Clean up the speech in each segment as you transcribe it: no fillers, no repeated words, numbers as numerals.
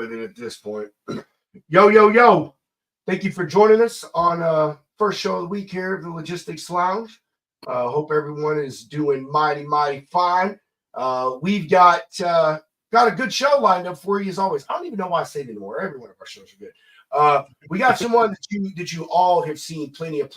with it at this point. Yo. Thank you for joining us on first show of the week here at the Logistics Lounge. Hope everyone is doing mighty fine. We've got a good show lined up for you as always. I don't even know why I say it anymore. Every one of our shows are good. We got someone that you all have seen plenty of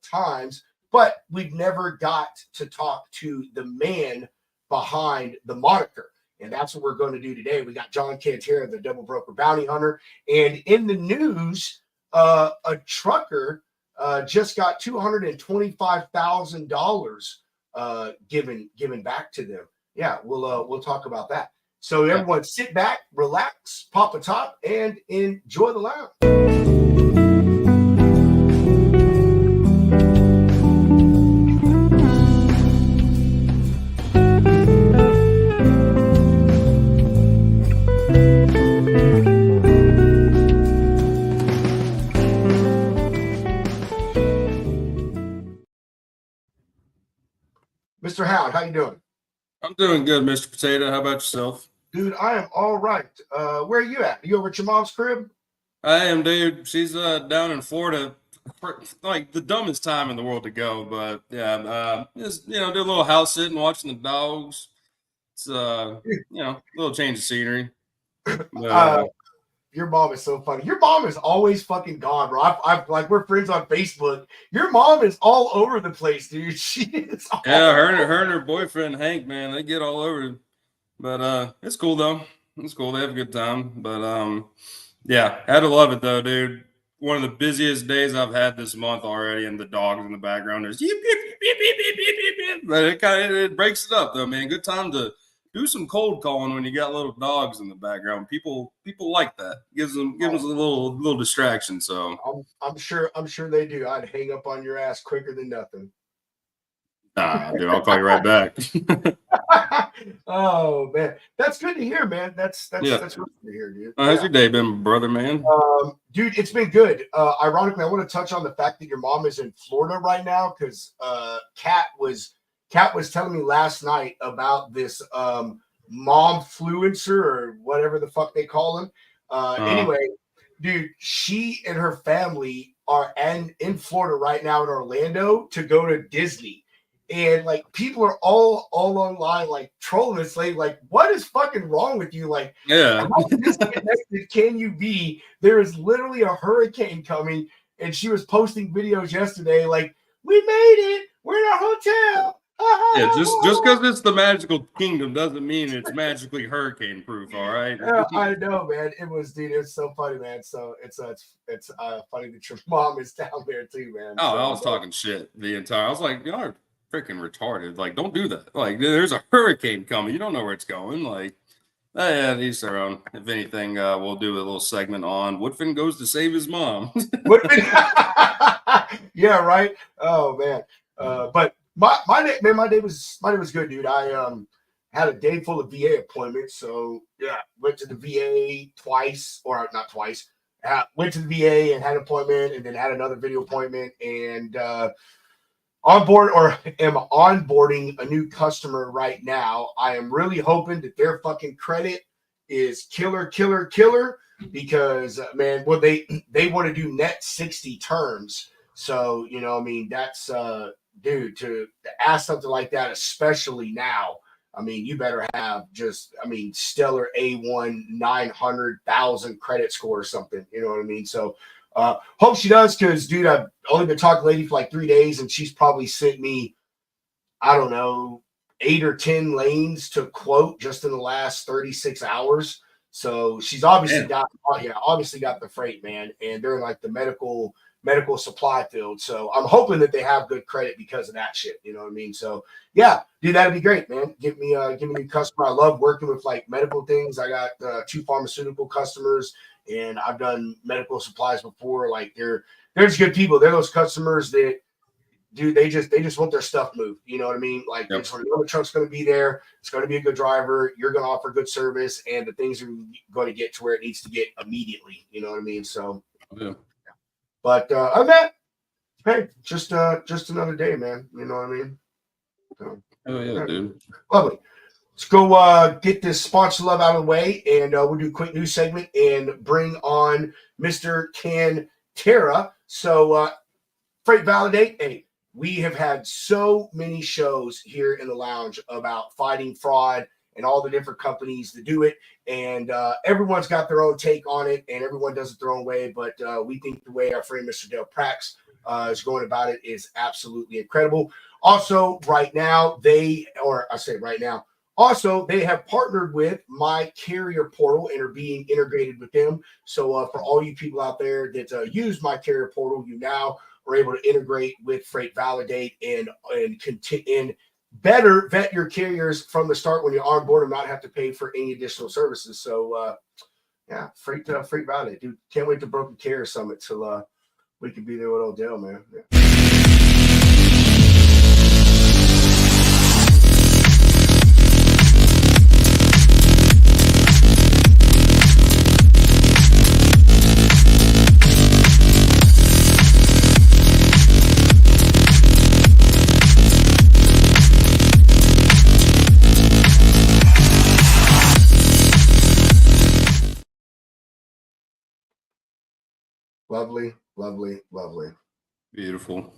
times, but we've never got to talk to the man behind the moniker. And that's what we're going to do today. We got John Cantera, the double broker bounty hunter. And in the news, a trucker just got $225,000 given back to them. Yeah, we'll talk about that. So everyone sit back, relax, pop a top, and enjoy the lounge. Mr. Howard, how you doing? I'm doing good, Mr. Potato. How about yourself? Dude, I am all right. Where are you at? Are you over at your mom's crib? I am, dude. She's down in Florida, like the dumbest time in the world to go. But yeah, just do a little house sitting, watching the dogs. It's a little change of scenery. But, your mom is so funny. Your mom is always fucking gone, bro. I've like we're friends on Facebook. Your mom is all over the place, dude. She is. Her and her boyfriend Hank, man, they get all over. But it's cool though. It's cool. They have a good time. But yeah, had to love it though, dude. One of the busiest days I've had this month already, and the dogs in the background. There's beep, beep, beep, beep, beep, beep, beep, beep. But it breaks it up though, man. Good time to do some cold calling when you got little dogs in the background. People like that. Gives them a little distraction. So I'm sure they do. I'd hang up on your ass quicker than nothing. Nah, dude, I'll call you right back. Oh man, that's good to hear, man. That's really good to hear, dude. How's your day been, brother, man? Dude, it's been good. Ironically, I want to touch on the fact that your mom is in Florida right now because Kat was telling me last night about this momfluencer or whatever the fuck they call him. Anyway, dude, she and her family are in Florida right now in Orlando to go to Disney. And like people are all online like trolling this lady, like, what is fucking wrong with you? Like, how disconnected can you be? There is literally a hurricane coming, and she was posting videos yesterday, like, we made it, we're in our hotel. Yeah, just because it's the magical kingdom doesn't mean it's magically hurricane proof, all right? I know, man. It was so funny, man. So it's funny that your mom is down there too, man. Oh, I was talking shit the entire. I was like, y'all are freaking retarded. Like, don't do that. Like, there's a hurricane coming. You don't know where it's going. Like, yeah, each their own. If anything, we'll do a little segment on Woodfin goes to save his mom. Yeah, right. Oh man. But my day was good, dude. I had a day full of VA appointments. So yeah, went to the VA twice, or not twice. Went to the VA and had an appointment, and then had another video appointment, and am onboarding a new customer right now. I am really hoping that their fucking credit is killer, because man, well, they want to do net 60 terms. So, I mean, that's dude, to ask something like that, especially now, I mean, you better have stellar A1 900,000 credit score or something. You know what I mean? So hope she does, because dude, I've only been talking to the lady for like 3 days, and she's probably sent me, I don't know, 8 or 10 lanes to quote just in the last 36 hours. So she's obviously got the freight, man, and they're in like the medical supply field. So I'm hoping that they have good credit because of that shit. You know what I mean? So yeah, dude, that'd be great, man. Give me a new customer. I love working with like medical things. I got 2 pharmaceutical customers, and I've done medical supplies before. Like they're just good people. They're those customers that, dude, they just want their stuff moved. You know what I mean? Like, they just want to know the truck's going to be there. It's going to be a good driver. You're going to offer good service, and the things are going to get to where it needs to get immediately. You know what I mean? So, but other than that, hey, just another day, man. You know what I mean? So, oh yeah, dude. Lovely. let's go get this sponsor love out of the way, and we'll do a quick news segment and bring on Mr. Cantera. So, Freight Validate, hey, we have had so many shows here in the lounge about fighting fraud and all the different companies that do it. And everyone's got their own take on it, and everyone does it their own way. But we think the way our friend Mr. Dale Prax is going about it is absolutely incredible. Also, right now, they have partnered with My Carrier Portal and are being integrated with them. So for all you people out there that use My Carrier Portal, you now are able to integrate with Freight Validate and better vet your carriers from the start when you're on board and not have to pay for any additional services. So Freight Validate, dude. Can't wait to Broken Carrier Summit till we can be there with Odell, man. Yeah. Lovely, lovely, lovely. Beautiful.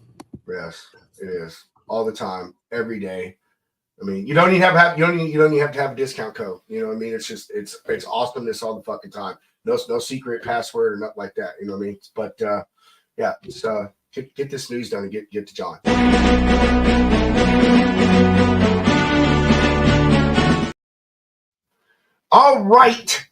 Yes, it is. All the time, every day. I mean, you don't even have you don't even have to have a discount code. You know what I mean? It's just it's awesomeness all the fucking time. No secret password or nothing like that. You know what I mean? But yeah, just get this news done and get to John. All right.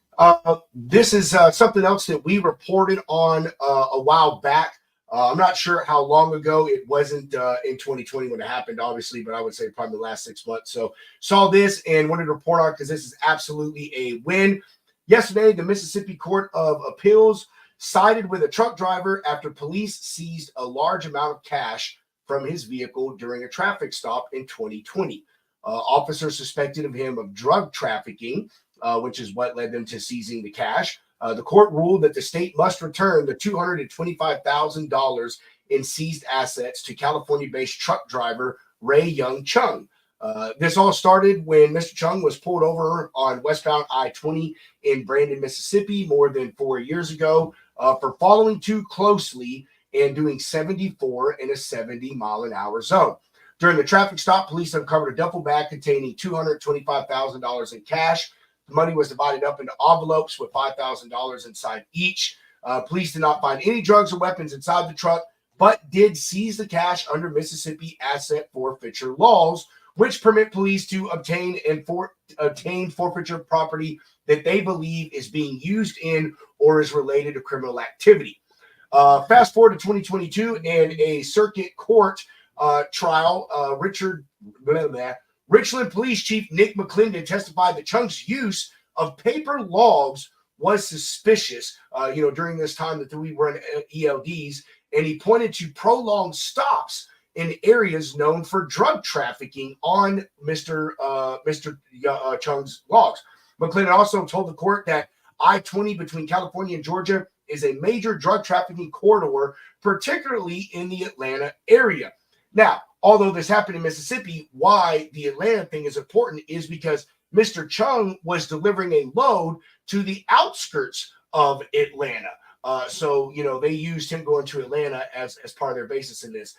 This is something else that we reported on a while back. I'm not sure how long ago. It wasn't in 2020 when it happened, obviously, but I would say probably the last 6 months. So saw this and wanted to report on because this is absolutely a win. Yesterday, the Mississippi Court of Appeals sided with a truck driver after police seized a large amount of cash from his vehicle during a traffic stop in 2020. Officers suspected of him of drug trafficking, which is what led them to seizing the cash. The court ruled that the state must return the $225,000 in seized assets to California-based truck driver Ray Young Chung. This all started when Mr. Chung was pulled over on westbound I-20 in Brandon, Mississippi, more than 4 years ago for following too closely and doing 74 in a 70-mile-an-hour zone. During the traffic stop, police uncovered a duffel bag containing $225,000 in cash. The money was divided up into envelopes with $5,000 inside each. Police did not find any drugs or weapons inside the truck, but did seize the cash under Mississippi asset forfeiture laws, which permit police to obtain forfeiture property that they believe is being used in or is related to criminal activity. Fast forward to 2022 and a circuit court trial, Richland Police Chief Nick McClendon testified that Chung's use of paper logs was suspicious, during this time that we were in ELDs, and he pointed to prolonged stops in areas known for drug trafficking on Mr. Chung's logs. McClendon also told the court that I-20 between California and Georgia is a major drug trafficking corridor, particularly in the Atlanta area. Now, although this happened in Mississippi, why the Atlanta thing is important is because Mr. Chung was delivering a load to the outskirts of Atlanta. So they used him going to Atlanta as part of their basis in this.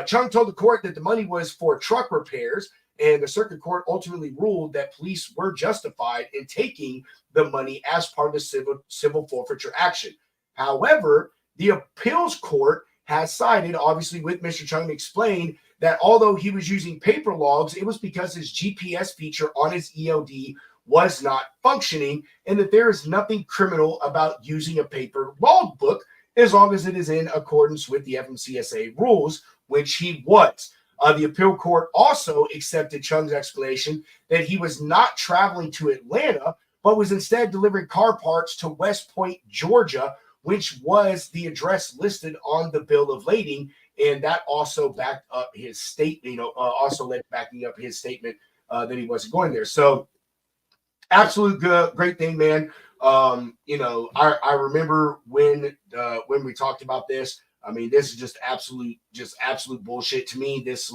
Chung told the court that the money was for truck repairs, and the circuit court ultimately ruled that police were justified in taking the money as part of the civil forfeiture action. However, the appeals court has sided, obviously, with Mr. Chung to explain that although he was using paper logs, it was because his GPS feature on his ELD was not functioning, and that there is nothing criminal about using a paper logbook as long as it is in accordance with the FMCSA rules, which he was. The appeal court also accepted Chung's explanation that he was not traveling to Atlanta, but was instead delivering car parts to West Point, Georgia, which was the address listed on the bill of lading, and that also backed up his statement. Also led backing up his statement that he wasn't going there. So, absolute great thing, man. I remember when we talked about this. I mean, this is just absolute bullshit to me. This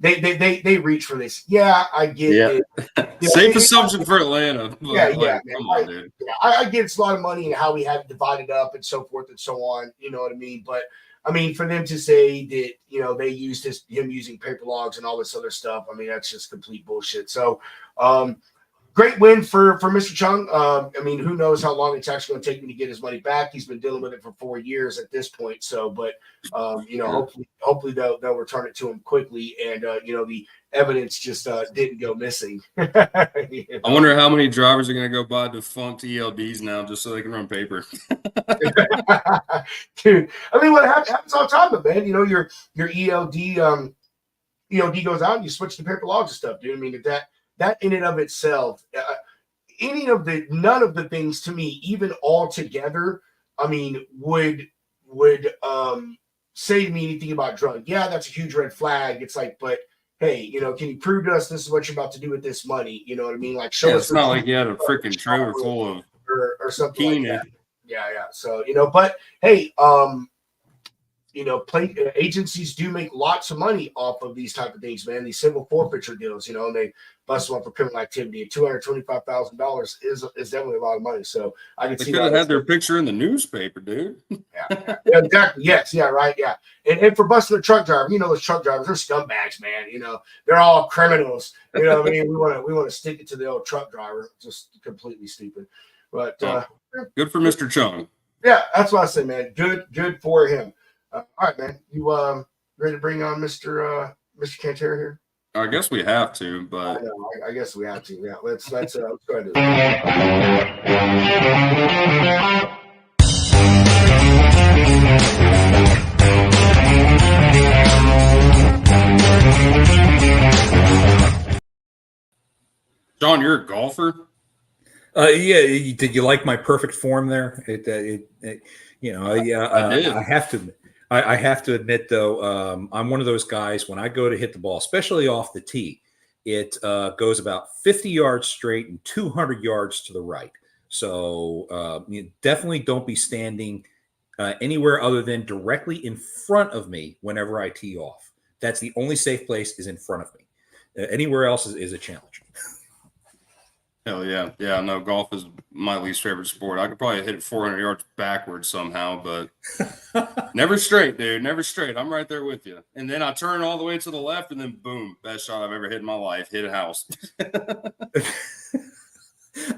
they reach for this. Yeah, I get it. Safe assumption for Atlanta. Yeah, Like, man. come on, dude. I get it's a lot of money and how we had it divided up and so forth and so on. You know what I mean? But I mean, for them to say that they used him using paper logs and all this other stuff, I mean, that's just complete bullshit. So, great win for Mr. Chung. I mean, who knows how long it's actually going to take him to get his money back? He's been dealing with it for 4 years at this point. So, but hopefully they'll return it to him quickly, and the evidence just didn't go missing. I wonder how many drivers are going to go buy defunct ELDs now just so they can run paper. Dude, I mean, what happens all the time, man? Your ELD ELD goes out, and you switch to paper logs and stuff, dude. I mean, that in and of itself, none of the things to me, even all together, I mean, would say to me anything about drug. Yeah, that's a huge red flag. It's like, but hey, can you prove to us this is what you're about to do with this money? You know what I mean? Like, show us. It's not like you had a freaking trailer full of or something like that. Yeah. So but hey, agencies do make lots of money off of these type of things, man. These civil forfeiture deals, and they bust one for criminal activity. $225,000 is definitely a lot of money. So I can see they could have had their picture in the newspaper, dude. Yeah, exactly. Yes, yeah, right, yeah. And for busting a truck driver, those truck drivers, they're scumbags, man. They're all criminals. You know what I mean? We want to stick it to the old truck driver. Just completely stupid. But good for Mr. Chung. Yeah, that's what I say, man. Good for him. All right, man. You ready to bring on Mr. Cantera here? I guess we have to, but I guess we have to. Yeah, let's go ahead and do John, you're a golfer. Yeah. Did you like my perfect form there? I did. I have to admit, though, I'm one of those guys when I go to hit the ball, especially off the tee, it goes about 50 yards straight and 200 yards to the right. So you definitely don't be standing anywhere other than directly in front of me whenever I tee off. That's the only safe place is in front of me. Anywhere else is a challenge. Hell yeah. Yeah, no, golf is my least favorite sport. I could probably hit it 400 yards backwards somehow, but never straight, dude. Never straight. I'm right there with you. And then I turn all the way to the left, and then boom, best shot I've ever hit in my life. Hit a house.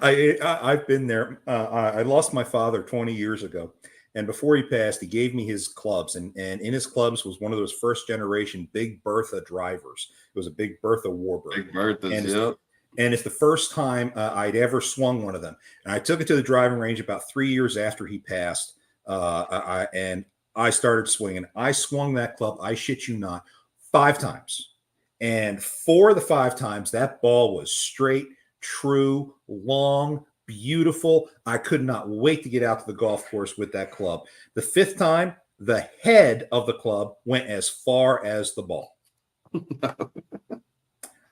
I've been there. I lost my father 20 years ago. And before he passed, he gave me his clubs. And in his clubs was one of those first generation Big Bertha drivers. It was a Big Bertha Warbird. Big Berthas, yep. And it's the first time I'd ever swung one of them. And I took it to the driving range about 3 years after he passed. And I started swinging. I swung that club, I shit you not, 5 times. And 4 of the 5 times, that ball was straight, true, long, beautiful. I could not wait to get out to the golf course with that club. The 5th time, the head of the club went as far as the ball.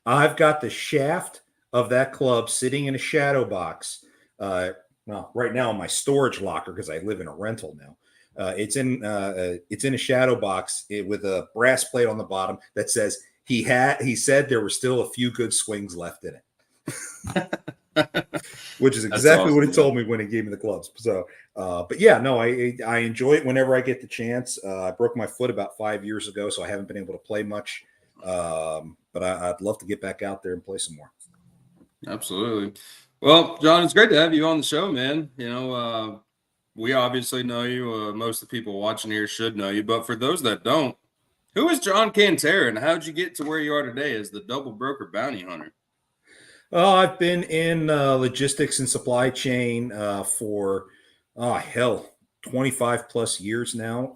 I've got the shaft of that club sitting in a shadow box. Right now in my storage locker because I live in a rental now. It's in a shadow box with a brass plate on the bottom that says he said there were still a few good swings left in it, which is exactly awesome, what he told me when he gave me the clubs. So, but yeah, no, I enjoy it whenever I get the chance. I broke my foot about 5 years ago, so I haven't been able to play much. But I'd love to get back out there and play some more. Absolutely. Well, John, it's great to have you on the show, man. We obviously know you. Most of the people watching here should know you. But for those that don't, who is John Cantera, and how did you get to where you are today as the double broker bounty hunter? Oh, I've been in logistics and supply chain for 25 plus years now.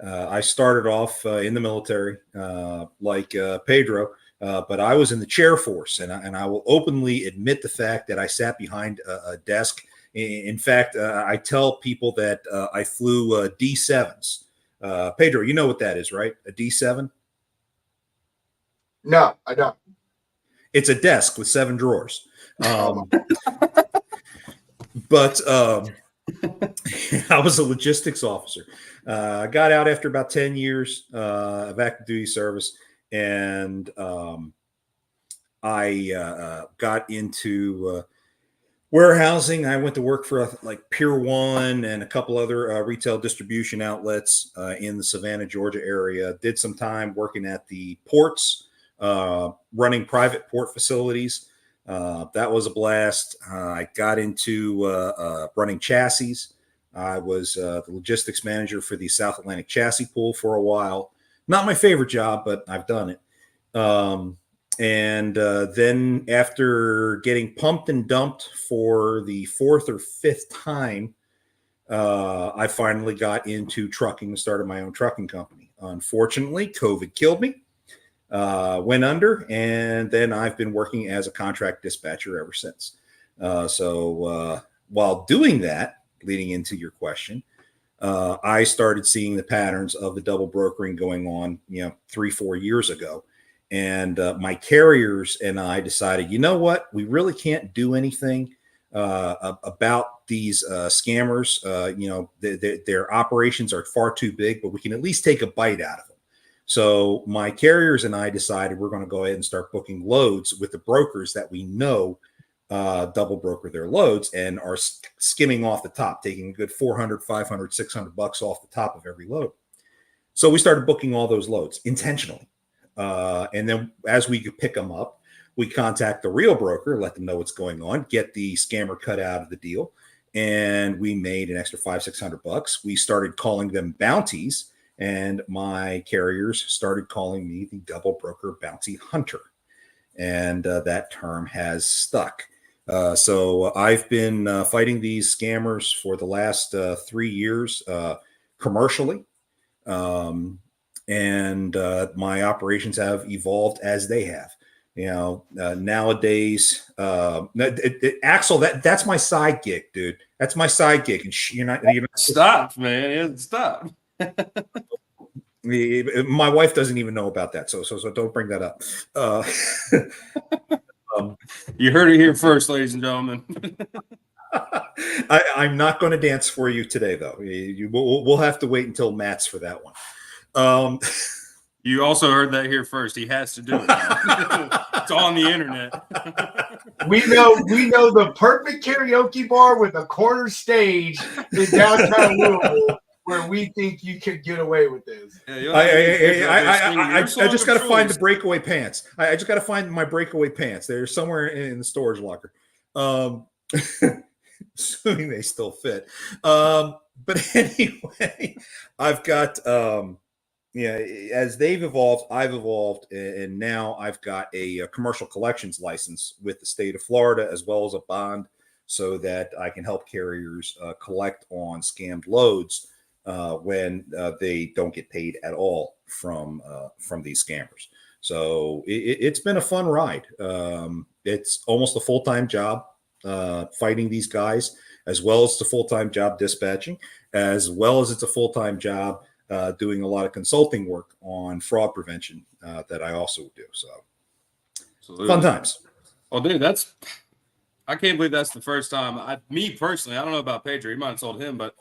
I started off in the military like Pedro, but I was in the chair force, and I will openly admit the fact that I sat behind a desk. In fact, I tell people that I flew D7s. Pedro, you know what that is, right? A D7? No, I don't. It's a desk with 7 drawers. But I was a logistics officer. I got out after about 10 years of active duty service, and I got into warehousing. I went to work for like Pier 1 and a couple other retail distribution outlets in the Savannah, Georgia area. Did some time working at the ports, running private port facilities. That was a blast. I got into running chassis. I was the logistics manager for the South Atlantic Chassis Pool for a while. Not my favorite job, but I've done it. And then after getting pumped and dumped for the fourth or fifth time, I finally got into trucking and started my own trucking company. Unfortunately, COVID killed me, went under, and then I've been working as a contract dispatcher ever since. So while doing that, leading into your question, I started seeing the patterns of the double brokering going on, 3-4 years ago. And my carriers and I decided, you know what, we really can't do anything about these scammers. Their operations are far too big, but we can at least take a bite out of them. So my carriers and I decided we're going to go ahead and start booking loads with the brokers that we know double broker their loads and are skimming off the top, taking a good $400, $500, $600 off the top of every load. So we started booking all those loads intentionally. And then as we pick them up, we contact the real broker, let them know what's going on, get the scammer cut out of the deal. And we made an extra $500, $600. We started calling them bounties, and my carriers started calling me the double broker bounty hunter. And that term has stuck. So I've been fighting these scammers for the last 3 years commercially. And my operations have evolved as they have. Nowadays, Axel, that's my side gig, dude. That's my side gig, and you're not. Stop, man! Stop. My wife doesn't even know about that, so don't bring that up. You heard it here first, ladies and gentlemen. I'm not going to dance for you today, though. We'll have to wait until Matt's for that one. You also heard that here first. He has to do it now. It's on the internet. We know the perfect karaoke bar with a corner stage in downtown Louisville where we think you could get away with this. I just got to find the breakaway pants. I just got to find my breakaway pants. They're somewhere in the storage locker. Assuming they still fit. But anyway, I've got as they've evolved, I've evolved, and now I've got a commercial collections license with the state of Florida, as well as a bond, so that I can help carriers collect on scammed loads when they don't get paid at all from these scammers. So it's been a fun ride. It's almost a full-time job fighting these guys, as well as the full-time job dispatching, as well as it's a full-time job doing a lot of consulting work on fraud prevention that I also do. So absolutely. Fun times. Well, dude, I can't believe that's the first time. Me personally, I don't know about Pedro. You might have told him, but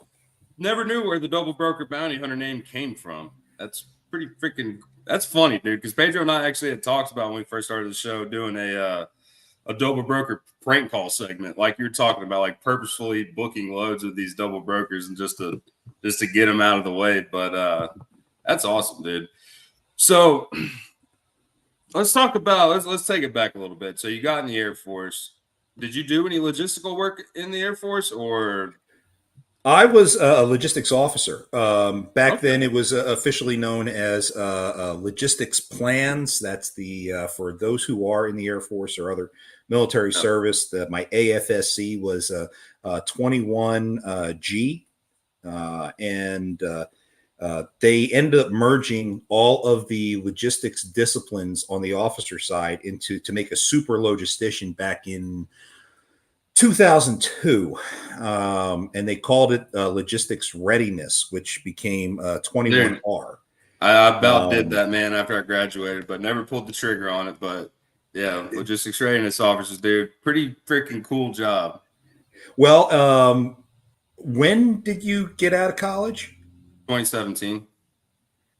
never knew where the double broker bounty hunter name came from. That's pretty freaking. That's funny, dude. Because Pedro and I actually had talked about when we first started the show doing a double broker prank call segment, like you're talking about, like purposefully booking loads with these double brokers and just to get them out of the way. But that's awesome, dude. So let's talk about let's take it back a little bit. So you got in the Air Force. Did you do any logistical work in the Air Force, or? I was a logistics officer. Back then, it was officially known as logistics plans. That's the for those who are in the Air Force or other military service. My AFSC was 21G, and they ended up merging all of the logistics disciplines on the officer side to make a super logistician back in 2002, and they called it logistics readiness, which became 21R. I about did that, man, after I graduated, but never pulled the trigger on it. But yeah, logistics readiness officers, dude, pretty freaking cool job. Well, when did you get out of college? 2017.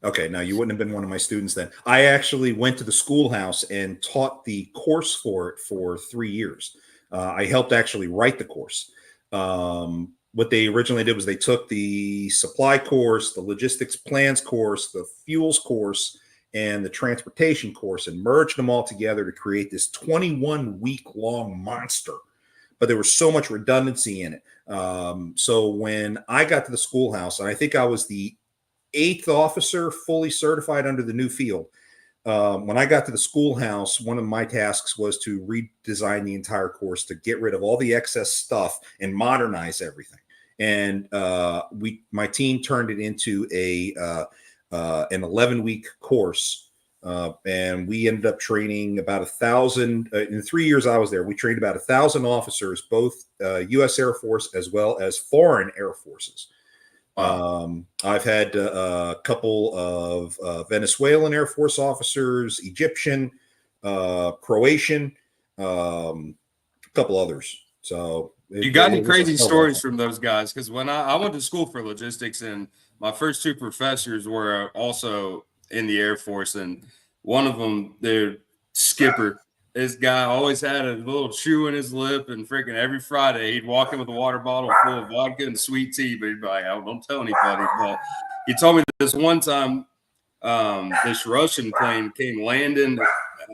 Okay, now you wouldn't have been one of my students then. I actually went to the schoolhouse and taught the course for it for 3 years. I helped actually write the course. What they originally did was they took the supply course, the logistics plans course, the fuels course, and the transportation course and merged them all together to create this 21-week-long monster. But there was so much redundancy in it. So when I got to the schoolhouse, and I think I was the 8th officer fully certified under the new field. When I got to the schoolhouse, one of my tasks was to redesign the entire course to get rid of all the excess stuff and modernize everything. And my team turned it into an 11-week course. And we ended up training about 1,000 in the 3 years I was there. We trained about 1,000 officers, both U.S. Air Force as well as foreign air forces. I've had a couple of Venezuelan Air Force officers, Egyptian, Croatian, a couple others. So you got any crazy stories from those guys? Because when I went to school for logistics, and my first 2 professors were also in the Air Force, and one of them, their skipper, this guy always had a little chew in his lip, and freaking every Friday he'd walk in with a water bottle full of vodka and sweet tea, but he'd be like, "Oh, don't tell anybody." But he told me this one time, this Russian plane came landing at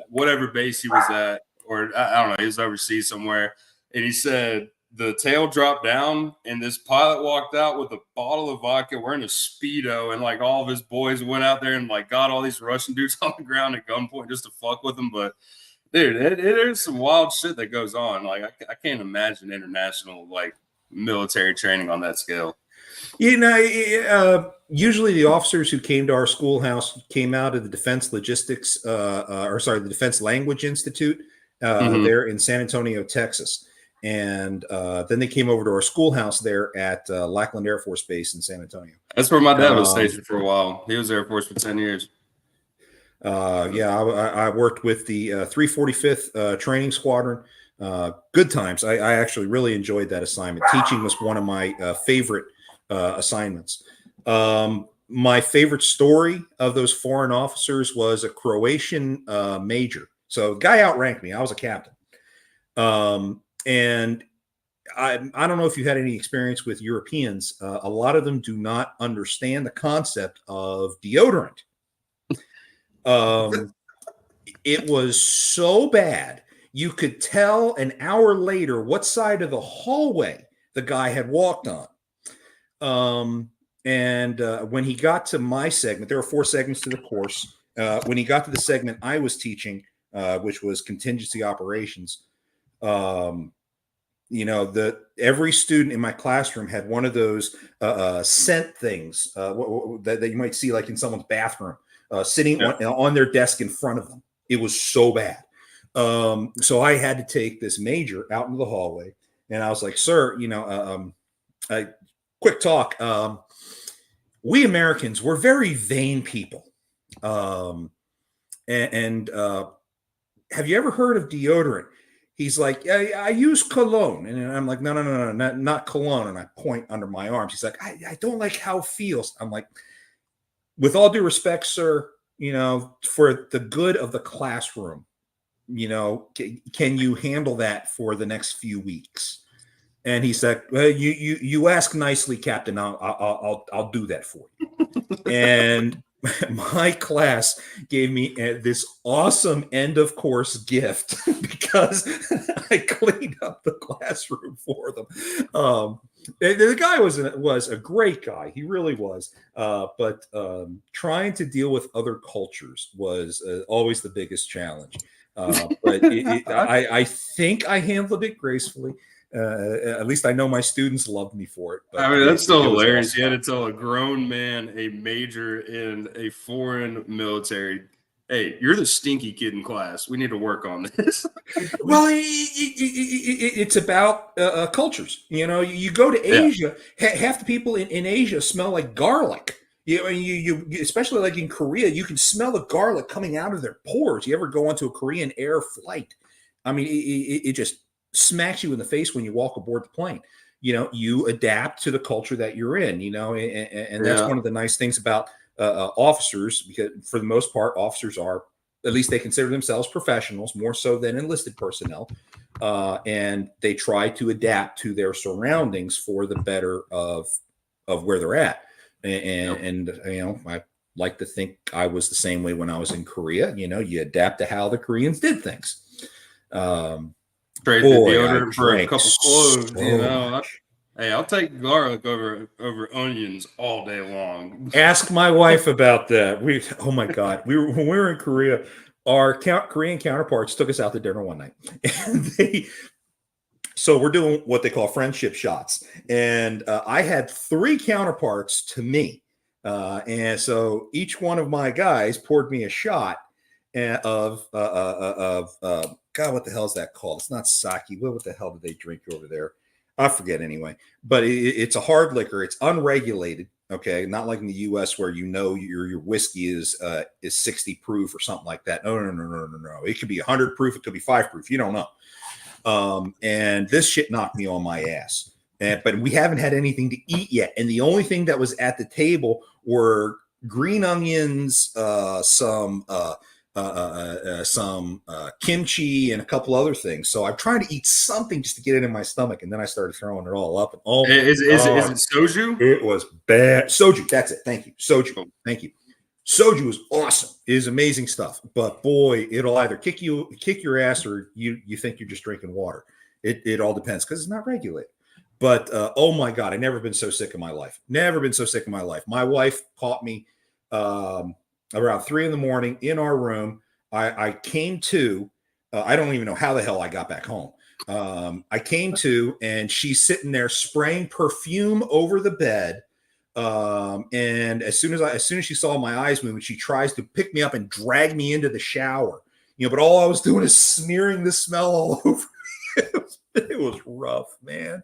whatever base he was at, or I don't know, he was overseas somewhere, and he said the tail dropped down, and this pilot walked out with a bottle of vodka, wearing a Speedo, and like all of his boys went out there and like got all these Russian dudes on the ground at gunpoint just to fuck with them, but. Dude, there's some wild shit that goes on. Like, I can't imagine international, like, military training on that scale. You know, usually the officers who came to our schoolhouse came out of the Defense Logistics, the Defense Language Institute there in San Antonio, Texas. And then they came over to our schoolhouse there at Lackland Air Force Base in San Antonio. That's where my dad was stationed for a while. He was Air Force for 10 years. I worked with the 345th Training Squadron. Good times. I actually really enjoyed that assignment. Teaching was one of my favorite assignments. My favorite story of those foreign officers was a Croatian major. So the guy outranked me. I was a captain. And I don't know if you had any experience with Europeans. A lot of them do not understand the concept of deodorant. It was so bad you could tell an hour later what side of the hallway the guy had walked on. When he got to my segment, there were 4 segments to the course. When he got to the segment I was teaching, which was contingency operations, every student in my classroom had one of those scent things that you might see like in someone's bathroom. Sitting on their desk in front of them. It was so bad. So I had to take this major out into the hallway, and I was like, "Sir, quick talk. We Americans, we're very vain people. Have you ever heard of deodorant?" He's like, I use cologne. And I'm like, no, not cologne. And I point under my arms. He's like, I don't like how it feels. I'm like, with all due respect, sir, for the good of the classroom, can you handle that for the next few weeks? And he said, well, you ask nicely, Captain. I'll do that for you. And my class gave me this awesome end of course gift because I cleaned up the classroom for them. The guy was a great guy. He really was. But trying to deal with other cultures was always the biggest challenge. But I think I handled it gracefully. At least I know my students loved me for it. But I mean, that's still hilarious. Awesome. You had to tell a grown man, a major in a foreign military, hey, you're the stinky kid in class. We need to work on this. Well, it's about cultures. You go to Asia, half the people in Asia smell like garlic. You especially like in Korea, you can smell the garlic coming out of their pores. You ever go onto a Korean air flight? I mean, it just smacks you in the face when you walk aboard the plane. You adapt to the culture that you're in, and that's one of the nice things about officers, because for the most part, officers are, at least they consider themselves professionals, more so than enlisted personnel. And they try to adapt to their surroundings for the better of where they're at. And I like to think I was the same way when I was in Korea. You adapt to how the Koreans did things. Trade the deodorant for a couple cloves, Hey, I'll take garlic over onions all day long. Ask my wife about that. Oh my God, when we were in Korea, our Korean counterparts took us out to dinner one night, and so we're doing what they call friendship shots, and I had 3 counterparts to me, and so each one of my guys poured me a shot of God, what the hell is that called? It's not sake. What the hell do they drink over there? I forget anyway. But it's a hard liquor. It's unregulated. Okay, not like in the U.S. where your whiskey is 60 proof or something like that. No. It could be 100 proof. It could be 5 proof. You don't know. And this shit knocked me on my ass. But we haven't had anything to eat yet. And the only thing that was at the table were green onions, some kimchi, and a couple other things. So I'm trying to eat something just to get it in my stomach, and then I started throwing it all up. And is it soju? It was bad. Soju, that's it. Thank you. Soju. Thank you. Soju is awesome. It is amazing stuff. But boy, it'll either kick your ass, or you think you're just drinking water. It all depends, because it's not regulated. But oh my God, I've never been so sick in my life. Never been so sick in my life. My wife caught me around 3 a.m. in our room. I came to, I don't even know how the hell I got back home. I came to, and she's sitting there spraying perfume over the bed. And as soon as she saw my eyes moving, she tries to pick me up and drag me into the shower. But all I was doing is smearing the smell all over. It was rough, man.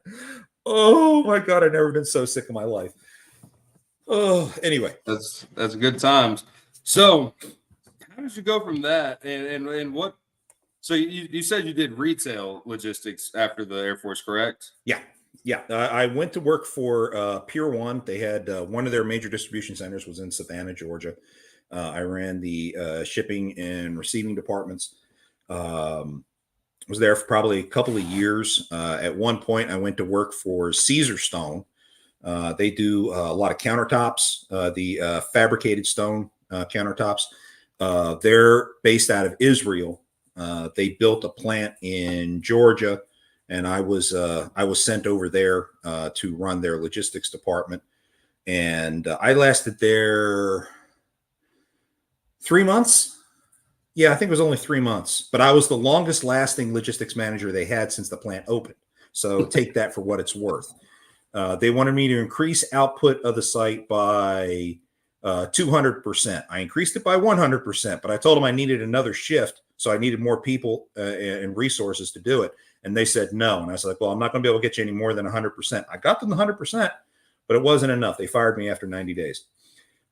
Oh my God, I've never been so sick in my life. Oh, anyway, that's good times. So, how did you go from that, and what? So you said you did retail logistics after the Air Force, correct? Yeah. I went to work for Pier 1. They had one of their major distribution centers was in Savannah, Georgia. I ran the shipping and receiving departments. Was there for probably a couple of years. At one point, I went to work for Caesar Stone. They do a lot of countertops, the fabricated stone countertops. They're based out of Israel. They built a plant in Georgia, and I was sent over there to run their logistics department. And I lasted there 3 months. Yeah, I think it was only 3 months, but I was the longest lasting logistics manager they had since the plant opened. So take that for what it's worth. They wanted me to increase output of the site by 200%. I increased it by 100%, but I told them I needed another shift. So I needed more people and resources to do it. And they said no. And I was like, well, I'm not going to be able to get you any more than 100%. I got them the 100%, but it wasn't enough. They fired me after 90 days.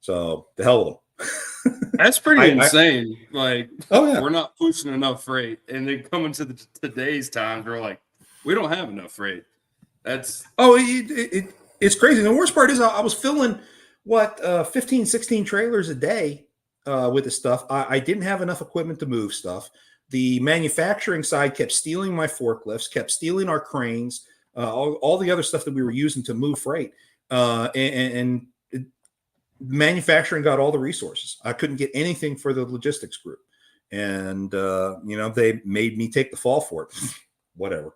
So the hell with them. That's pretty insane. We're not pushing enough freight, and then coming to today's times, we're like, we don't have enough freight. That's it's crazy. And the worst part is I was filling 15, 16 trailers a day with the stuff. I didn't have enough equipment to move stuff. The manufacturing side kept stealing my forklifts, kept stealing our cranes, all the other stuff that we were using to move freight, and manufacturing got all the resources. I couldn't get anything for the logistics group. And, they made me take the fall for it. Whatever.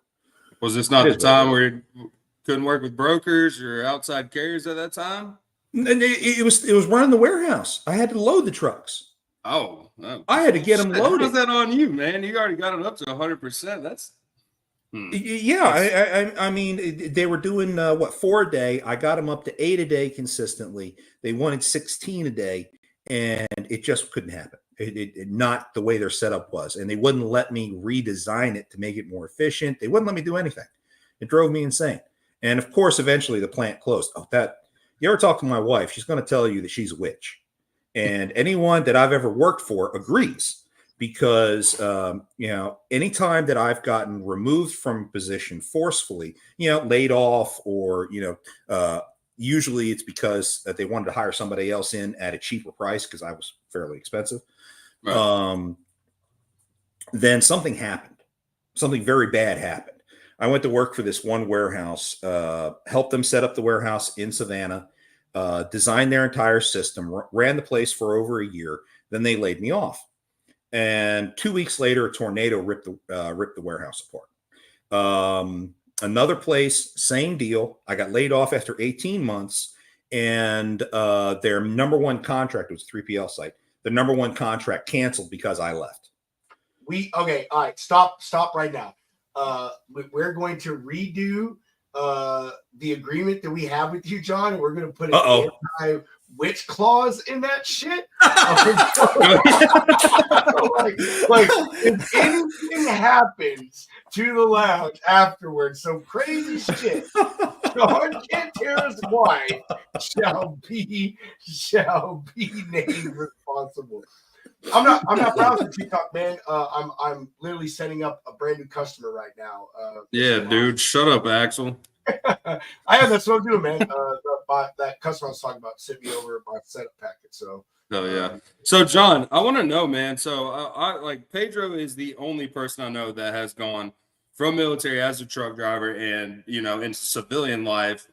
Was this not the time where you couldn't work with brokers or outside carriers at that time? And it was running the warehouse. I had to load the trucks. Oh, I had to get them loaded. How's that on you, man? You already got it up to 100%. That's Yeah, I mean, they were doing 4 a day. I got them up to 8 a day consistently. They wanted 16 a day, and it just couldn't happen. It not the way their setup was, and they wouldn't let me redesign it to make it more efficient. They wouldn't let me do anything. It drove me insane. And of course, eventually the plant closed. You ever talk to my wife? She's going to tell you that she's a witch, and anyone that I've ever worked for agrees. Because, anytime that I've gotten removed from a position forcefully, laid off or, Usually it's because they wanted to hire somebody else in at a cheaper price because I was fairly expensive. Right. Then something happened. Something very bad happened. I went to work for this one warehouse, helped them set up the warehouse in Savannah, designed their entire system, ran the place for over a year. Then they laid me off. And 2 weeks later, a tornado ripped the warehouse apart. Another place, same deal. I got laid off after 18 months, and their number one contract, it was a 3PL site. The number one contract canceled because I left. Okay, all right, stop right now. We're going to redo the agreement that we have with you, John, and we're going to put an anti-witch clause in that shit. like if anything happens to the lounge afterwards, some crazy shit, John Cantera's wife shall be named responsible. I'm not proud of TikTok, man. I'm literally setting up a brand new customer right now. Yeah, dude, shut up, Axel. That's what I'm doing, man. That customer I was talking about sent me over my setup packet. So, oh yeah. So, John, I want to know, man. So, I like Pedro is the only person I know that has gone from military as a truck driver and into civilian life.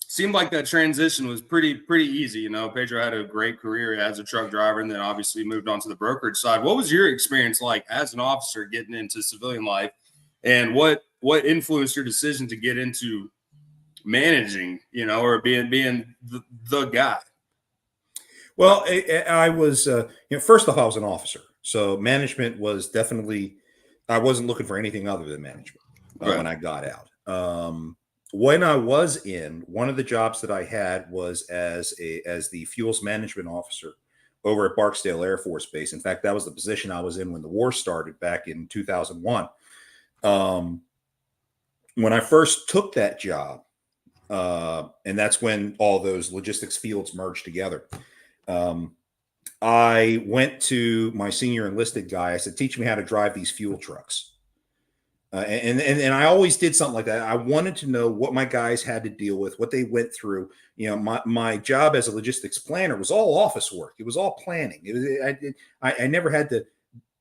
Seemed like that transition was pretty easy. Pedro had a great career as a truck driver, and then obviously moved on to the brokerage side. What was your experience like as an officer getting into civilian life, and what influenced your decision to get into managing, or being the guy? Well, I was, first off, I was an officer. So management was definitely, I wasn't looking for anything other than management when I got out. When I was in, one of the jobs that I had was as the fuels management officer over at Barksdale Air Force Base. In fact, that was the position I was in when the war started back in 2001. When I first took that job, and that's when all those logistics fields merged together. I went to my senior enlisted guy. I said, teach me how to drive these fuel trucks. And I always did something like that. I wanted to know what my guys had to deal with, what they went through. My job as a logistics planner was all office work. It was all planning. I never had to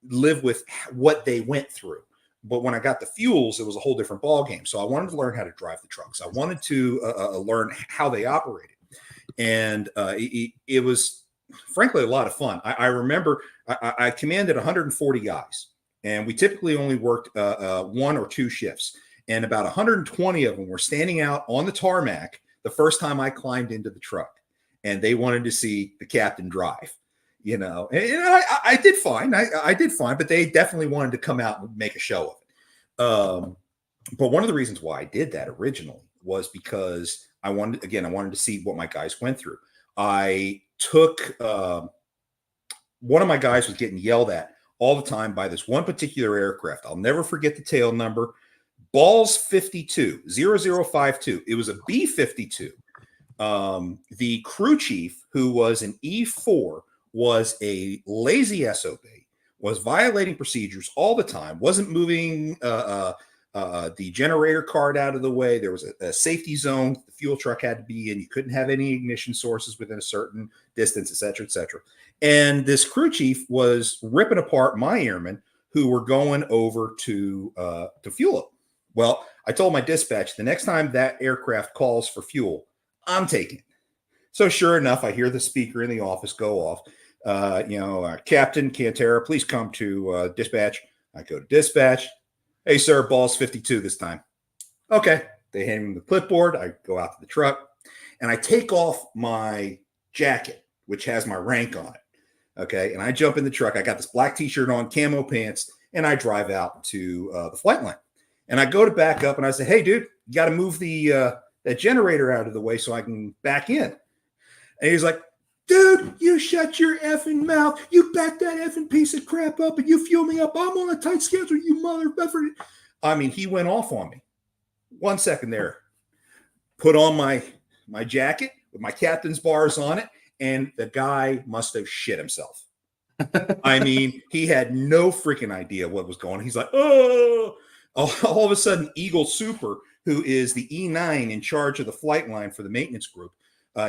live with what they went through. But when I got the fuels, it was a whole different ballgame. So I wanted to learn how to drive the trucks. I wanted to learn how they operated. And it was, frankly, a lot of fun. I remember I commanded 140 guys. And we typically only worked 1 or 2 shifts. And about 120 of them were standing out on the tarmac the first time I climbed into the truck. And they wanted to see the captain drive, And I did fine. I did fine, but they definitely wanted to come out and make a show of it. But one of the reasons why I did that originally was because I wanted to see what my guys went through. I took one of my guys was getting yelled at all the time by this one particular aircraft. I'll never forget the tail number, Balls 52, 0052. It was a B-52. The crew chief, who was an E-4, was a lazy SOB, was violating procedures all the time, wasn't moving the generator card out of the way. There was a safety zone the fuel truck had to be in. You couldn't have any ignition sources within a certain distance, et cetera, et cetera. And this crew chief was ripping apart my airmen who were going over to fuel up. Well, I told my dispatch, the next time that aircraft calls for fuel, I'm taking it. So sure enough, I hear the speaker in the office go off. Captain Cantera, please come to dispatch. I go to dispatch. Hey, sir, Balls 52 this time. Okay. They hand me the clipboard. I go out to the truck and I take off my jacket, which has my rank on it. Okay. And I jump in the truck. I got this black t-shirt on, camo pants, and I drive out to the flight line. And I go to back up and I say, hey, dude, you got to move that generator out of the way so I can back in. And he's like, dude, you shut your effing mouth. You back that effing piece of crap up and you fuel me up. I'm on a tight schedule, you motherfucker. I mean, he went off on me. 1 second there. Put on my jacket with my captain's bars on it, and the guy must have shit himself. I mean, he had no freaking idea what was going on. He's like, oh. All of a sudden, Eagle Super, who is the E9 in charge of the flight line for the maintenance group,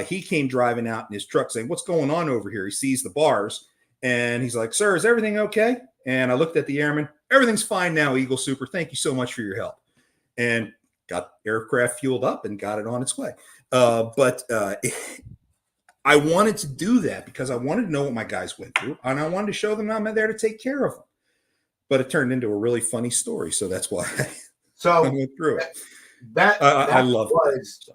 He came driving out in his truck saying, "What's going on over here?" He sees the bars and he's like, "Sir, is everything okay?" And I looked at the airman. "Everything's fine now, Eagle Super. Thank you so much for your help." And got aircraft fueled up and got it on its way. But I wanted to do that because I wanted to know what my guys went through, and I wanted to show them I'm there to take care of them. But it turned into a really funny story, so that's why I went through it. I love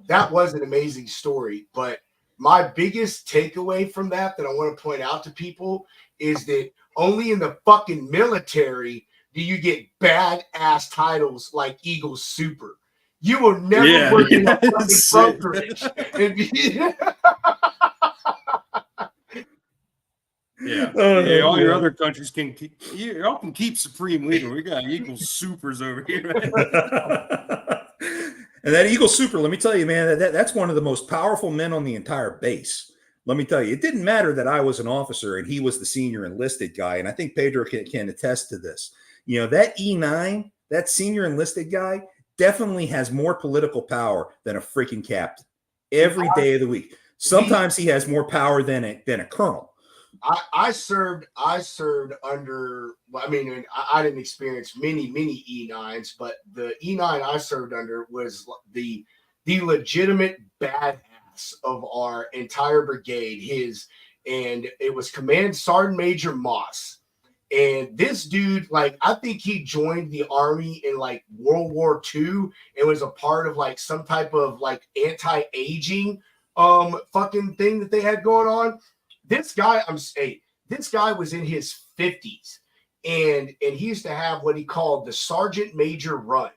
that was an amazing story. But my biggest takeaway from that I want to point out to people is that only in the fucking military do you get badass titles like Eagle Super. You will never work in a fucking brokerage. All your other countries can keep. Y'all can keep Supreme Leader. We got Eagle Supers over here. And that Eagle Super, let me tell you, man, that's one of the most powerful men on the entire base. Let me tell you, it didn't matter that I was an officer and he was the senior enlisted guy. And I think Pedro can attest to this. That E9, that senior enlisted guy, definitely has more political power than a freaking captain every day of the week. Sometimes he has more power than a colonel. I served under, I mean, I didn't experience many E9s, but the E9 I served under was the legitimate badass of our entire brigade. And it was Command Sergeant Major Moss. And this dude, like, I think he joined the Army in like World War II and was a part of like some type of like anti-aging fucking thing that they had going on. This guy, this guy was in his 50s, and he used to have what he called the Sergeant Major run.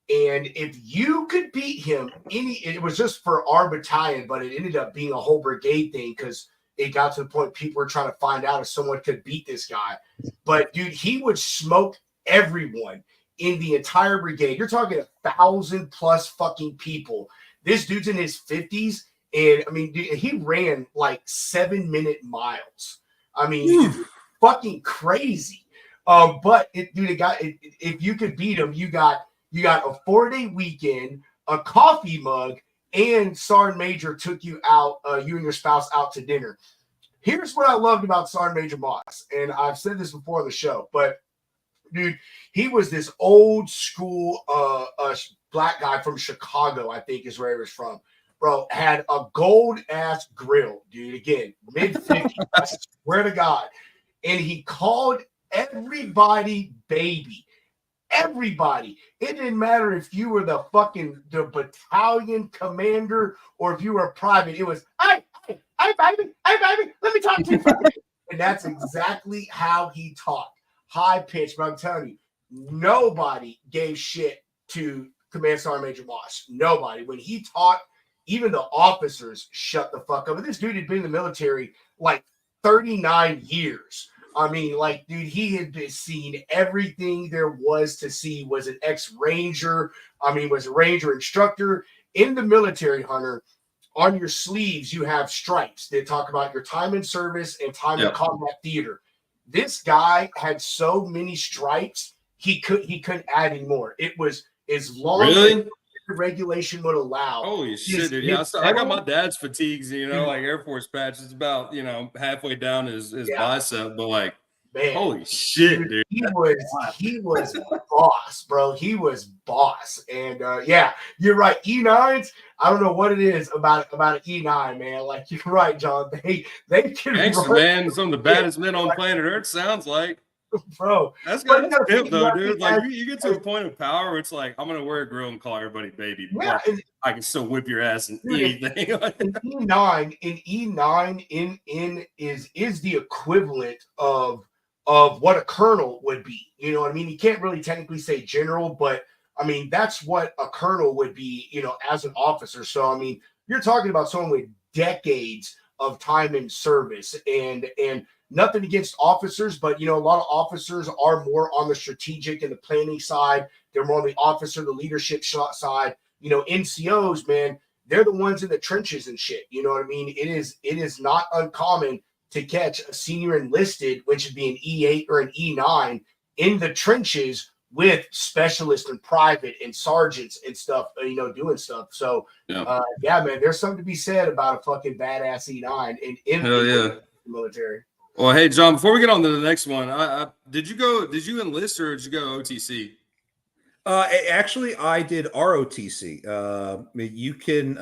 And if you could beat him, it was just for our battalion, but it ended up being a whole brigade thing because it got to the point people were trying to find out if someone could beat this guy. But dude, he would smoke everyone in the entire brigade. You're talking 1,000+ fucking people. This dude's in his 50s. And I mean, dude, he ran like 7-minute miles. I mean, it's fucking crazy. But if you could beat him, you got a 4-day weekend, a coffee mug, and Sergeant Major took you out, you and your spouse out to dinner. Here's what I loved about Sergeant Major Moss, and I've said this before on the show, but dude, he was this old school black guy from Chicago, I think is where he was from. Bro, had a gold ass grill, dude. Again, mid-50s, I swear to God. And he called everybody baby. Everybody. It didn't matter if you were the battalion commander or if you were a private. It was, hey, baby, let me talk to you. And that's exactly how he talked. High pitch, but I'm telling you, nobody gave shit to Command Sergeant Major Moss. Nobody. When he talked, even the officers shut the fuck up. And this dude had been in the military like 39 years. I mean, like, dude, he had seen everything there was to see. Was an ex-Ranger. I mean, was a Ranger instructor. In the military, Hunter, on your sleeves, you have stripes that talk about your time in service and time in combat theater. This guy had so many stripes, he couldn't add any more. It was as long as regulation would allow. Holy shit, dude. Yeah, I got my dad's fatigues, like Air Force patch. It's about, halfway down his bicep, but like, man, holy shit, dude. He was boss, bro. He was boss. And you're right. E9s, I don't know what it is about an E9, man. Like, you're right, John. They can Gangster, man. Some of the baddest men on planet Earth sounds like. Bro, that's good though, dude. Like, you get to a point of power where it's like, I'm gonna wear a grill and call everybody baby. But I can still whip your ass in anything. An E9 is the equivalent of what a colonel would be. You know what I mean? You can't really technically say general, but I mean that's what a colonel would be, as an officer. So I mean, you're talking about someone with decades of time in service, and nothing against officers, but, a lot of officers are more on the strategic and the planning side. They're more on the officer, the leadership side. NCOs, man, they're the ones in the trenches and shit. You know what I mean? It is not uncommon to catch a senior enlisted, which would be an E8 or an E9, in the trenches with specialists and private and sergeants and stuff, doing stuff. So, yeah, man, there's something to be said about a fucking badass E9 in Hell yeah. the military. Well, hey, John, before we get on to the next one, did you enlist or did you go OTC? Actually, I did ROTC. You can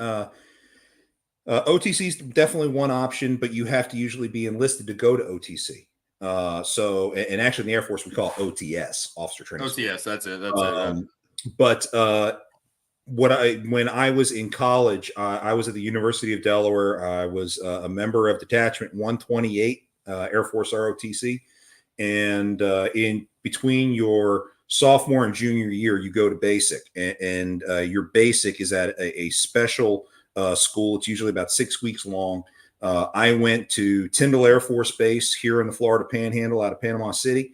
OTC is definitely one option, but you have to usually be enlisted to go to OTC. And actually in the Air Force we call it OTS, Officer Training School. OTS, that's it. That's it. But when I was in college, I was at the University of Delaware. I was a member of Detachment 128, Air Force ROTC, and in between your sophomore and junior year, you go to basic, and your basic is at a special school. It's usually about 6 weeks long. I went to Tyndall Air Force Base here in the Florida Panhandle out of Panama City.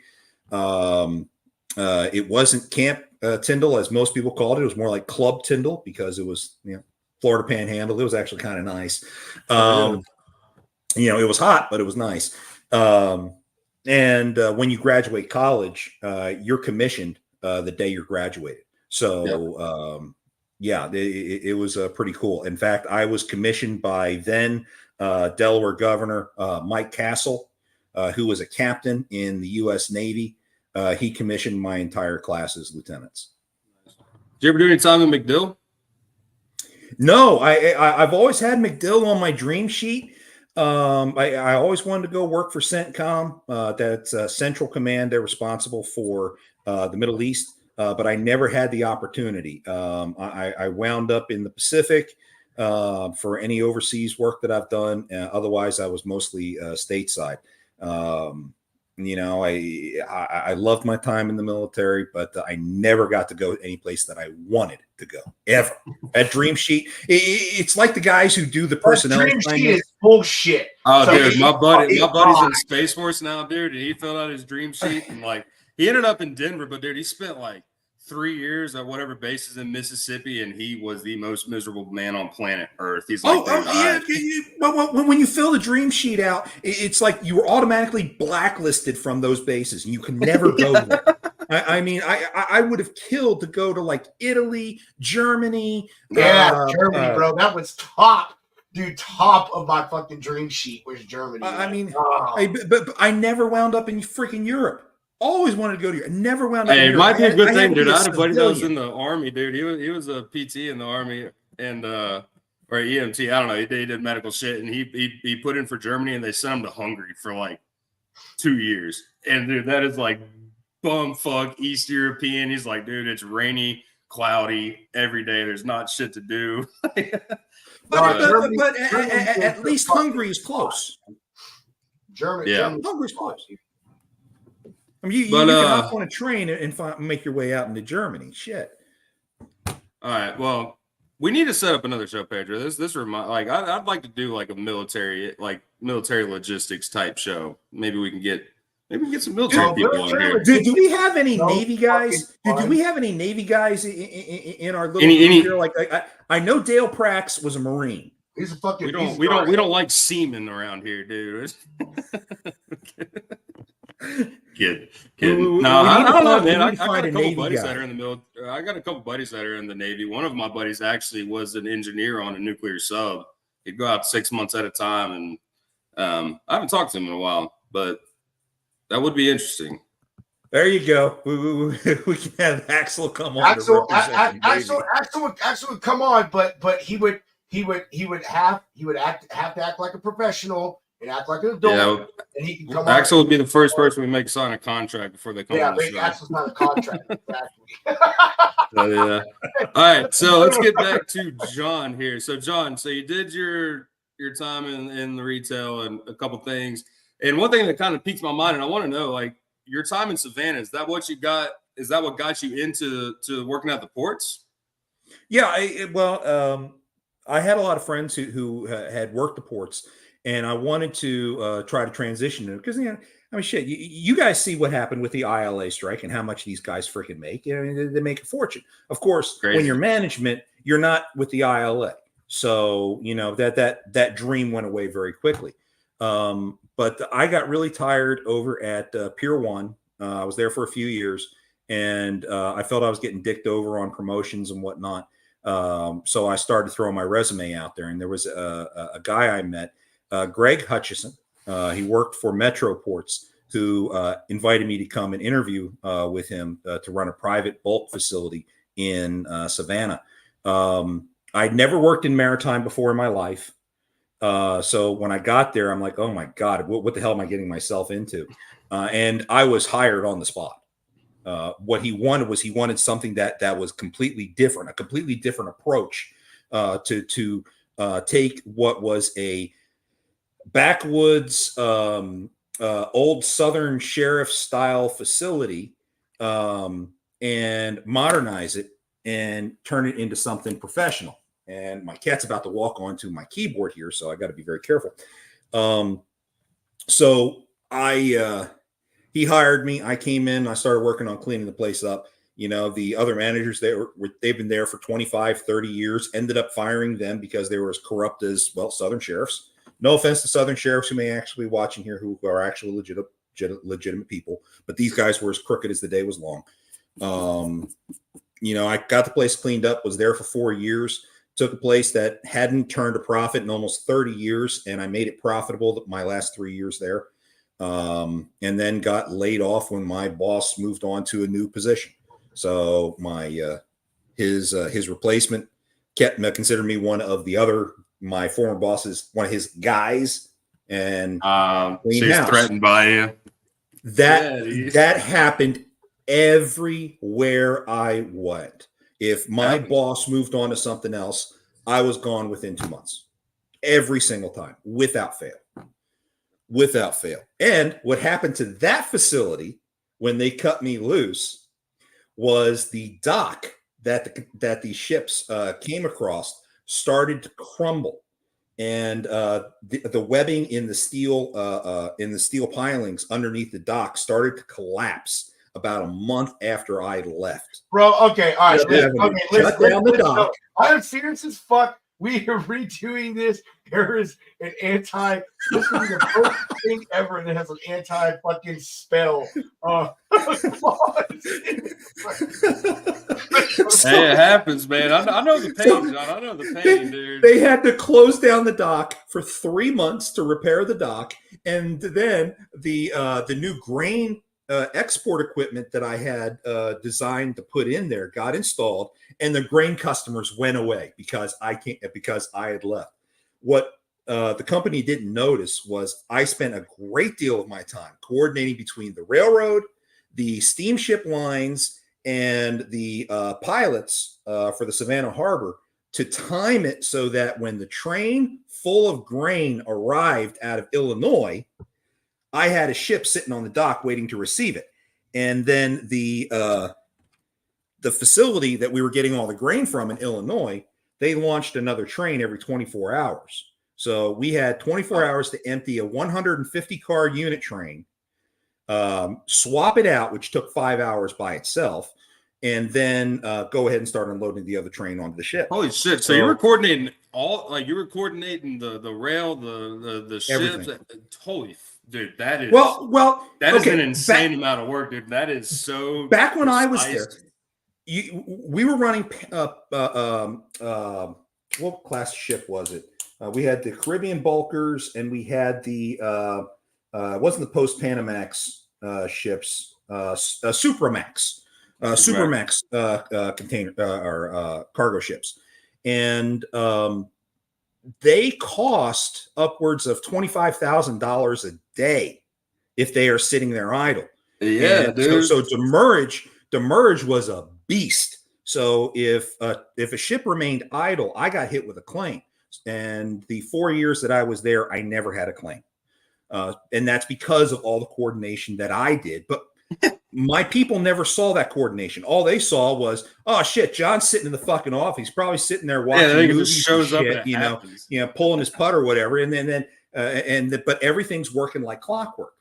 It wasn't Camp Tyndall, as most people called it. It was more like Club Tyndall because it was, Florida Panhandle. It was actually kind of nice. It was hot, but it was nice. And when you graduate college, you're commissioned the day you're graduated. So, it was pretty cool. In fact, I was commissioned by then Delaware Governor Mike Castle, who was a captain in the U.S. Navy. He commissioned my entire class as lieutenants. Did you ever do any time in MacDill? No, I've always had MacDill on my dream sheet. I always wanted to go work for CENTCOM. That's Central Command. They're responsible for the Middle East, but I never had the opportunity. I wound up in the Pacific for any overseas work that I've done. Otherwise, I was mostly stateside. I loved my time in the military, but I never got to go any place that I wanted to go ever. That dream sheet, it's like the guys who do the personnel. Dream sheet is bullshit. Oh, dude, my buddy's in the Space Force now, dude, and he filled out his dream sheet, and he ended up in Denver, but dude, he spent 3 years at whatever bases in Mississippi, and he was the most miserable man on planet Earth. He's like, when you fill the dream sheet out, it's like you were automatically blacklisted from those bases, and you can never go there. I would have killed to go to Italy, Germany. Germany, bro. That was top. Dude, top of my fucking dream sheet was Germany. But I never wound up in freaking Europe. Always wanted to go to Europe. Never wound up. Hey, it might be a good thing, dude. I had a buddy that was in the Army, dude. He was a PT in the Army and or EMT. I don't know. He did medical shit, and he put in for Germany, and they sent him to Hungary for 2 years. And dude, that is bumfuck East European. He's like, dude, it's rainy, cloudy every day. There's not shit to do. But at least Hungary is close. Germany, Hungary's close. You can hop on a train and make your way out into Germany. Shit. All right. Well, we need to set up another show, Pedro. This remind I'd like to do a military logistics type show. Maybe we can get some military people on here. Do we have any Navy guys? Do we have any Navy guys in our little group here? I know Dale Prax was a Marine. He's a fucking. We don't like seamen around here, dude. Kid. No, I don't know, man. I got a couple buddies that are in the military. I got a couple buddies that are in the Navy. One of my buddies actually was an engineer on a nuclear sub. He'd go out 6 months at a time, and I haven't talked to him in a while, but that would be interesting. There you go. We can have Axel come on. Axel would come on, but he would have to act like a professional. And act like an adult, and he can come. Axel would be the first person we make sign a contract before they come on the show. Axel's not a contract, exactly. All right, so let's get back to John here. So, John, you did your time in the retail and a couple things, and one thing that kind of piques my mind, and I want to know, your time in Savannah, is that what you got? Is that what got you into working at the ports? Yeah, I had a lot of friends who had worked the ports. And I wanted to try to transition it because, shit, you guys see what happened with the ILA strike and how much these guys freaking make. They make a fortune. Of course, when you're management, you're not with the ILA. So, that dream went away very quickly. But I got really tired over at Pier 1. I was there for a few years. and I felt I was getting dicked over on promotions and whatnot. So I started throwing my resume out there, and there was a guy I met, Greg Hutchison. He worked for Metro Ports, who invited me to come and interview with him to run a private bulk facility in Savannah. I'd never worked in maritime before in my life. So when I got there, I'm like, oh my God, what the hell am I getting myself into? And I was hired on the spot. What he wanted something that was completely different, a completely different approach to take what was a backwoods old Southern sheriff style facility and modernize it and turn it into something professional. And my cat's about to walk onto my keyboard here, so I got to be very careful. So he hired me. I came in, I started working on cleaning the place up. You know, the other managers, they've been there for 25, 30 years, ended up firing them because they were as corrupt as, well, Southern sheriffs. No offense to Southern sheriffs who may actually be watching here, who are actually legitimate people, but these guys were as crooked as the day was long. You know, I got the place cleaned up, was there for 4 years, took a place that hadn't turned a profit in almost 30 years, and I made it profitable my last 3 years there. And then got laid off when my boss moved on to a new position. So his replacement considered me one of my former boss's, one of his guys, and she's threatened by you. That happened everywhere I went. If my boss moved on to something else, I was gone within 2 months. Every single time, without fail. Without fail. And what happened to that facility when they cut me loose was the dock that the ships came across started to crumble, and the webbing in the steel pilings underneath the dock started to collapse about a month after I left. Bro, okay, all right. Listen, I'm serious as fuck. We are redoing this. There is an this is the first thing ever that has an anti-fucking spell. Hey, it happens, man. I know the pain, John. I know the pain, dude. They had to close down the dock for 3 months to repair the dock, and then the new grain export equipment that I had designed to put in there got installed, and the grain customers went away because I had left. What the company didn't notice was I spent a great deal of my time coordinating between the railroad, the steamship lines, and the pilots for the Savannah Harbor to time it so that when the train full of grain arrived out of Illinois, I had a ship sitting on the dock waiting to receive it. And then the facility that we were getting all the grain from in Illinois, they launched another train every 24 hours. So we had 24 hours to empty a 150 car unit train, swap it out, which took 5 hours by itself, and then go ahead and start unloading the other train onto the ship. Holy shit! So you were coordinating the rail, the ships. Holy, dude, that is that is an insane amount of work, dude. That is so. Back when I was there, we were running. What class ship was it? We had the Caribbean bulkers, and we had the it wasn't the post Panamax ships, Supramax. Supermax container or cargo ships, and they cost upwards of $25,000 a day if they are sitting there idle. Yeah, dude. So demurrage was a beast. So if a ship remained idle, I got hit with a claim. And the 4 years that I was there, I never had a claim, and that's because of all the coordination that I did. But my people never saw that coordination. All they saw was, oh shit, John's sitting in the fucking office. He's probably sitting there watching movies, just shows and shit, up, you know, pulling his putt or whatever. And then but everything's working like clockwork.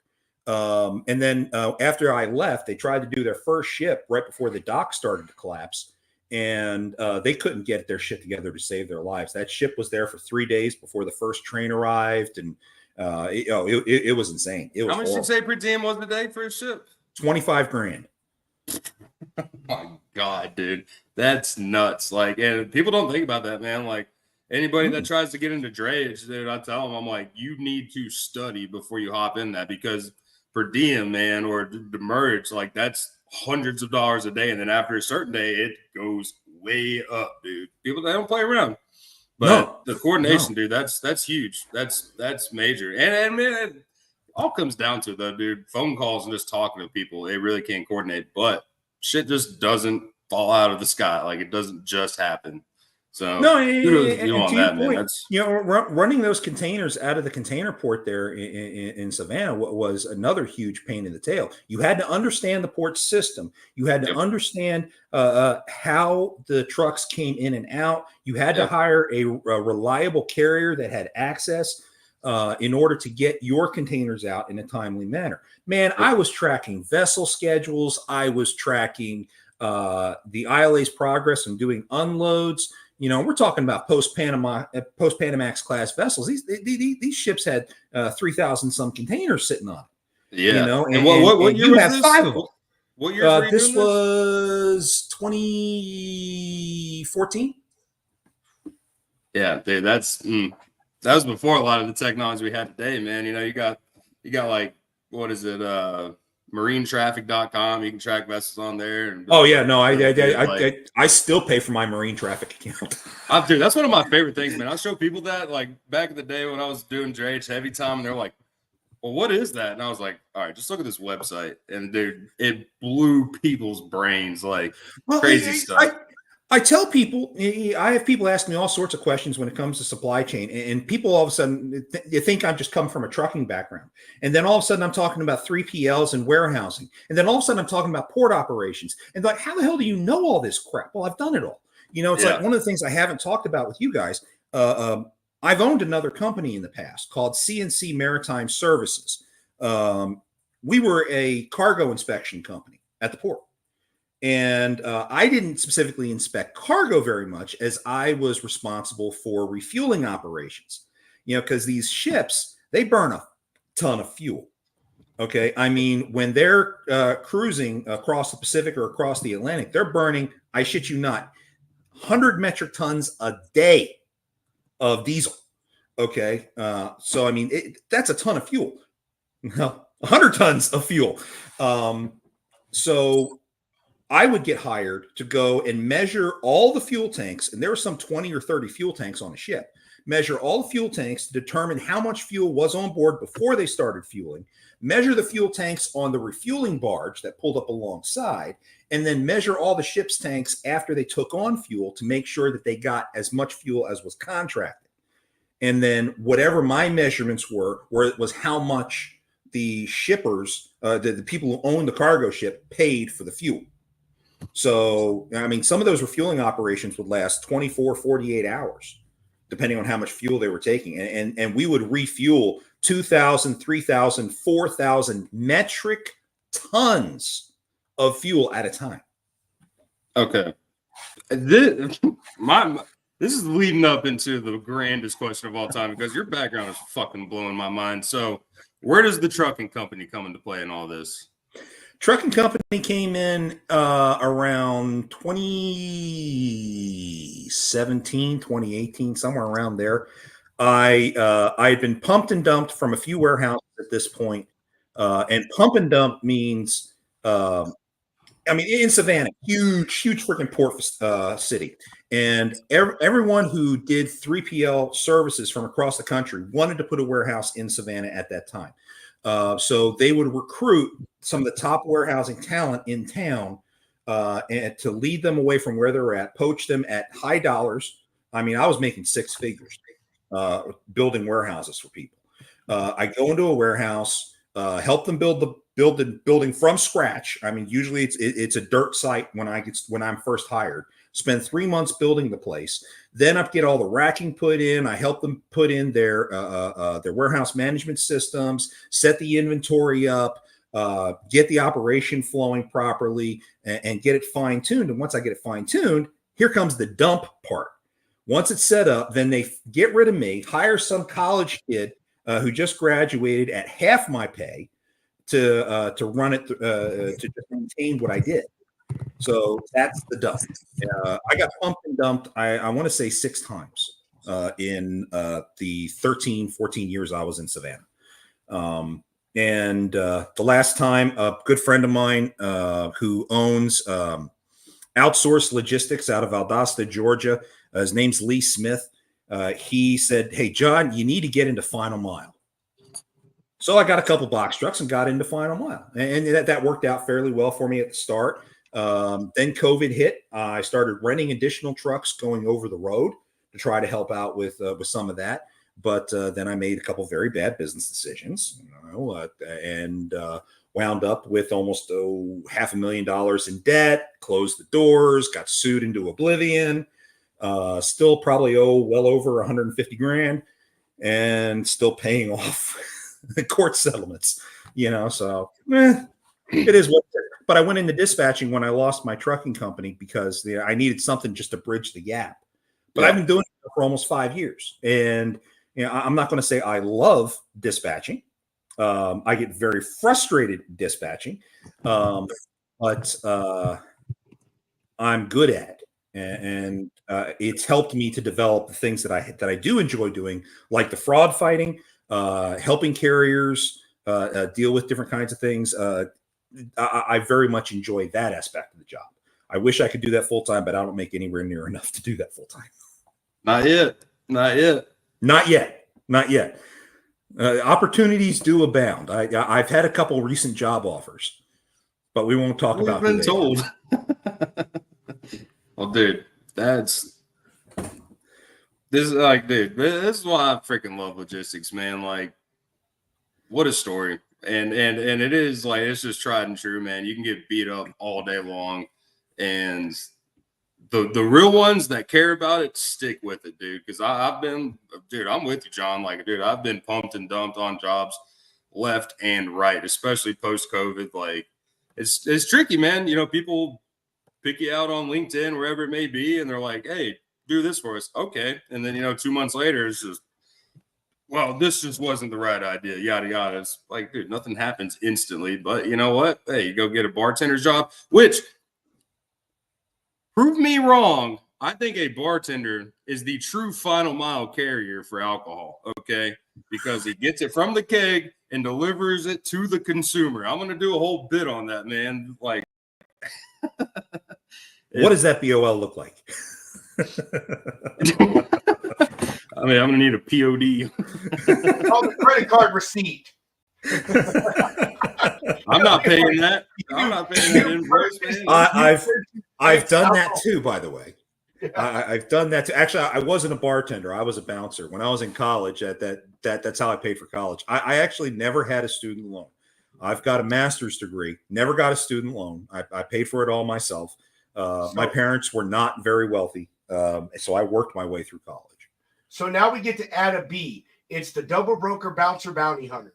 And then after I left, they tried to do their first ship right before the dock started to collapse, and they couldn't get their shit together to save their lives. That ship was there for 3 days before the first train arrived, and it was insane. It was How much did you say per diem was a day for a ship? 25 grand. My God, dude, that's nuts. Like, and people don't think about that, man. Like, anybody that tries to get into drayage, dude, I tell them, I'm like, you need to study before you hop in that, because per diem, man, or the merge, like, that's hundreds of dollars a day, and then after a certain day, it goes way up, dude. People, they don't play around. But No, the no. coordination, dude, that's huge. That's major. And man, it all comes down to it, though, dude. Phone calls and just talking to people, they really can't coordinate. But shit just doesn't fall out of the sky. Like, it doesn't just happen. So No, kudos to you and on to your that, man. point, That's running those containers out of the container port there in Savannah was another huge pain in the tail. You had to understand the port system. You had to yep, understand how the trucks came in and out. You had to yep. hire a reliable carrier that had access in order to get your containers out in a timely manner. Man, Yep. I was tracking vessel schedules. I was tracking the ILA's progress and doing unloads. You know, we're talking about post Panamax class vessels. These ships had 3,000 some containers sitting on it. Yeah. You know, And what and year you was have this? 5 of them. What years were you This doing this? was 2014. Yeah, dude, that was before a lot of the technology we have today, man. You know, you got like, what is it, marinetraffic.com. You can track vessels on there. And Oh yeah, no, I still pay for my marine traffic account. Dude, that's one of my favorite things, man. I show people that, like, back in the day when I was doing drayage heavy time, and they're like, well, what is that? And I was like, all right, just look at this website. And dude, it blew people's brains, like, crazy stuff. I tell people, I have people ask me all sorts of questions when it comes to supply chain, and people all of a sudden you think I'm just come from a trucking background, and then all of a sudden I'm talking about 3PLs and warehousing, and then all of a sudden I'm talking about port operations, and like, how the hell do you know all this crap? Well, I've done it all. You know, it's like one of the things I haven't talked about with you guys. I've owned another company in the past called CNC Maritime Services. We were a cargo inspection company at the port. And I didn't specifically inspect cargo very much, as I was responsible for refueling operations, you know, because these ships, they burn a ton of fuel. Okay. I mean, when they're cruising across the Pacific or across the Atlantic, they're burning, I shit you not, 100 metric tons a day of diesel. Okay. So, I mean, that's a ton of fuel. Well, 100 tons of fuel. So I would get hired to go and measure all the fuel tanks, and there were some 20 or 30 fuel tanks on a ship, measure all the fuel tanks to determine how much fuel was on board before they started fueling, measure the fuel tanks on the refueling barge that pulled up alongside, and then measure all the ship's tanks after they took on fuel to make sure that they got as much fuel as was contracted. And then whatever my measurements were, where it was how much the shippers, the people who owned the cargo ship, paid for the fuel. So, I mean, some of those refueling operations would last 24, 48 hours, depending on how much fuel they were taking. And we would refuel 2,000, 3,000, 4,000 metric tons of fuel at a time. Okay. This is leading up into the grandest question of all time, because your background is fucking blowing my mind. So where does the trucking company come into play in all this? Trucking company came in around 2017, 2018, somewhere around there. I had been pumped and dumped from a few warehouses at this point. And pump and dump means, I mean, in Savannah, huge freaking port city. And everyone who did 3PL services from across the country wanted to put a warehouse in Savannah at that time. So they would recruit some of the top warehousing talent in town and to lead them away from where they're at, poach them at high dollars. I mean, I was making 6 figures building warehouses for people. I go into a warehouse, help them build the building from scratch. I mean, usually it's a dirt site when I'm first hired. Spend 3 months building the place. Then I get all the racking put in. I help them put in their warehouse management systems, set the inventory up, get the operation flowing properly, and get it fine-tuned. And once I get it fine-tuned, here comes the dump part. Once it's set up, then they get rid of me, hire some college kid who just graduated at half my pay, to run it to just maintain what I did. So that's the dump. I got pumped and dumped. I want to say 6 times in the 13, 14 years I was in Savannah. And the last time, a good friend of mine who owns outsourced logistics out of Valdosta, Georgia, his name's Lee Smith. He said, "Hey, John, you need to get into final mile." So I got a couple box trucks and got into final mile, and that worked out fairly well for me at the start. Then COVID hit. I started renting additional trucks going over the road to try to help out with some of that. But then I made a couple very bad business decisions, and wound up with almost $500,000 in debt, closed the doors, got sued into oblivion, still probably owe well over 150 grand, and still paying off court settlements, so it is what it is. But I went into dispatching when I lost my trucking company because I needed something just to bridge the gap. But I've been doing it for almost 5 years. And I'm not going to say I love dispatching. I get very frustrated dispatching, but I'm good at it. And it's helped me to develop the things that I do enjoy doing, like the fraud fighting, helping carriers deal with different kinds of things. I very much enjoy that aspect of the job. I wish I could do that full time, but I don't make anywhere near enough to do that full time. Not yet. Opportunities do abound. I've had a couple recent job offers, but we won't talk about. We've been told. Well, dude, this is like, dude, this is why I freaking love logistics, man. Like, what a story. And it is like, it's just tried and true, man. You can get beat up all day long, and the real ones that care about it stick with it, dude. Because I'm with you, John. Like, dude, I've been pumped and dumped on jobs left and right, especially post COVID. Like, it's tricky, man. People pick you out on LinkedIn, wherever it may be, and they're like, "Hey, do this for us." Okay, and then 2 months later, it's just, well, this just wasn't the right idea, yada yada. It's like, dude, nothing happens instantly. But you know what? Hey, you go get a bartender's job, which, prove me wrong, I think a bartender is the true final mile carrier for alcohol, okay? Because he gets it from the keg and delivers it to the consumer. I'm going to do a whole bit on that, man. Like, what does that BOL look like? I mean, I'm going to need a POD. Oh, the credit card receipt. I'm not paying that. I'm not paying that invoice, man. I've done that too, by the way. I've done that too. Actually, I wasn't a bartender. I was a bouncer when I was in college. That's how I paid for college. I actually never had a student loan. I've got a master's degree. Never got a student loan. I paid for it all myself. My parents were not very wealthy, so I worked my way through college. So now we get to add a B. It's the double broker bouncer bounty hunter.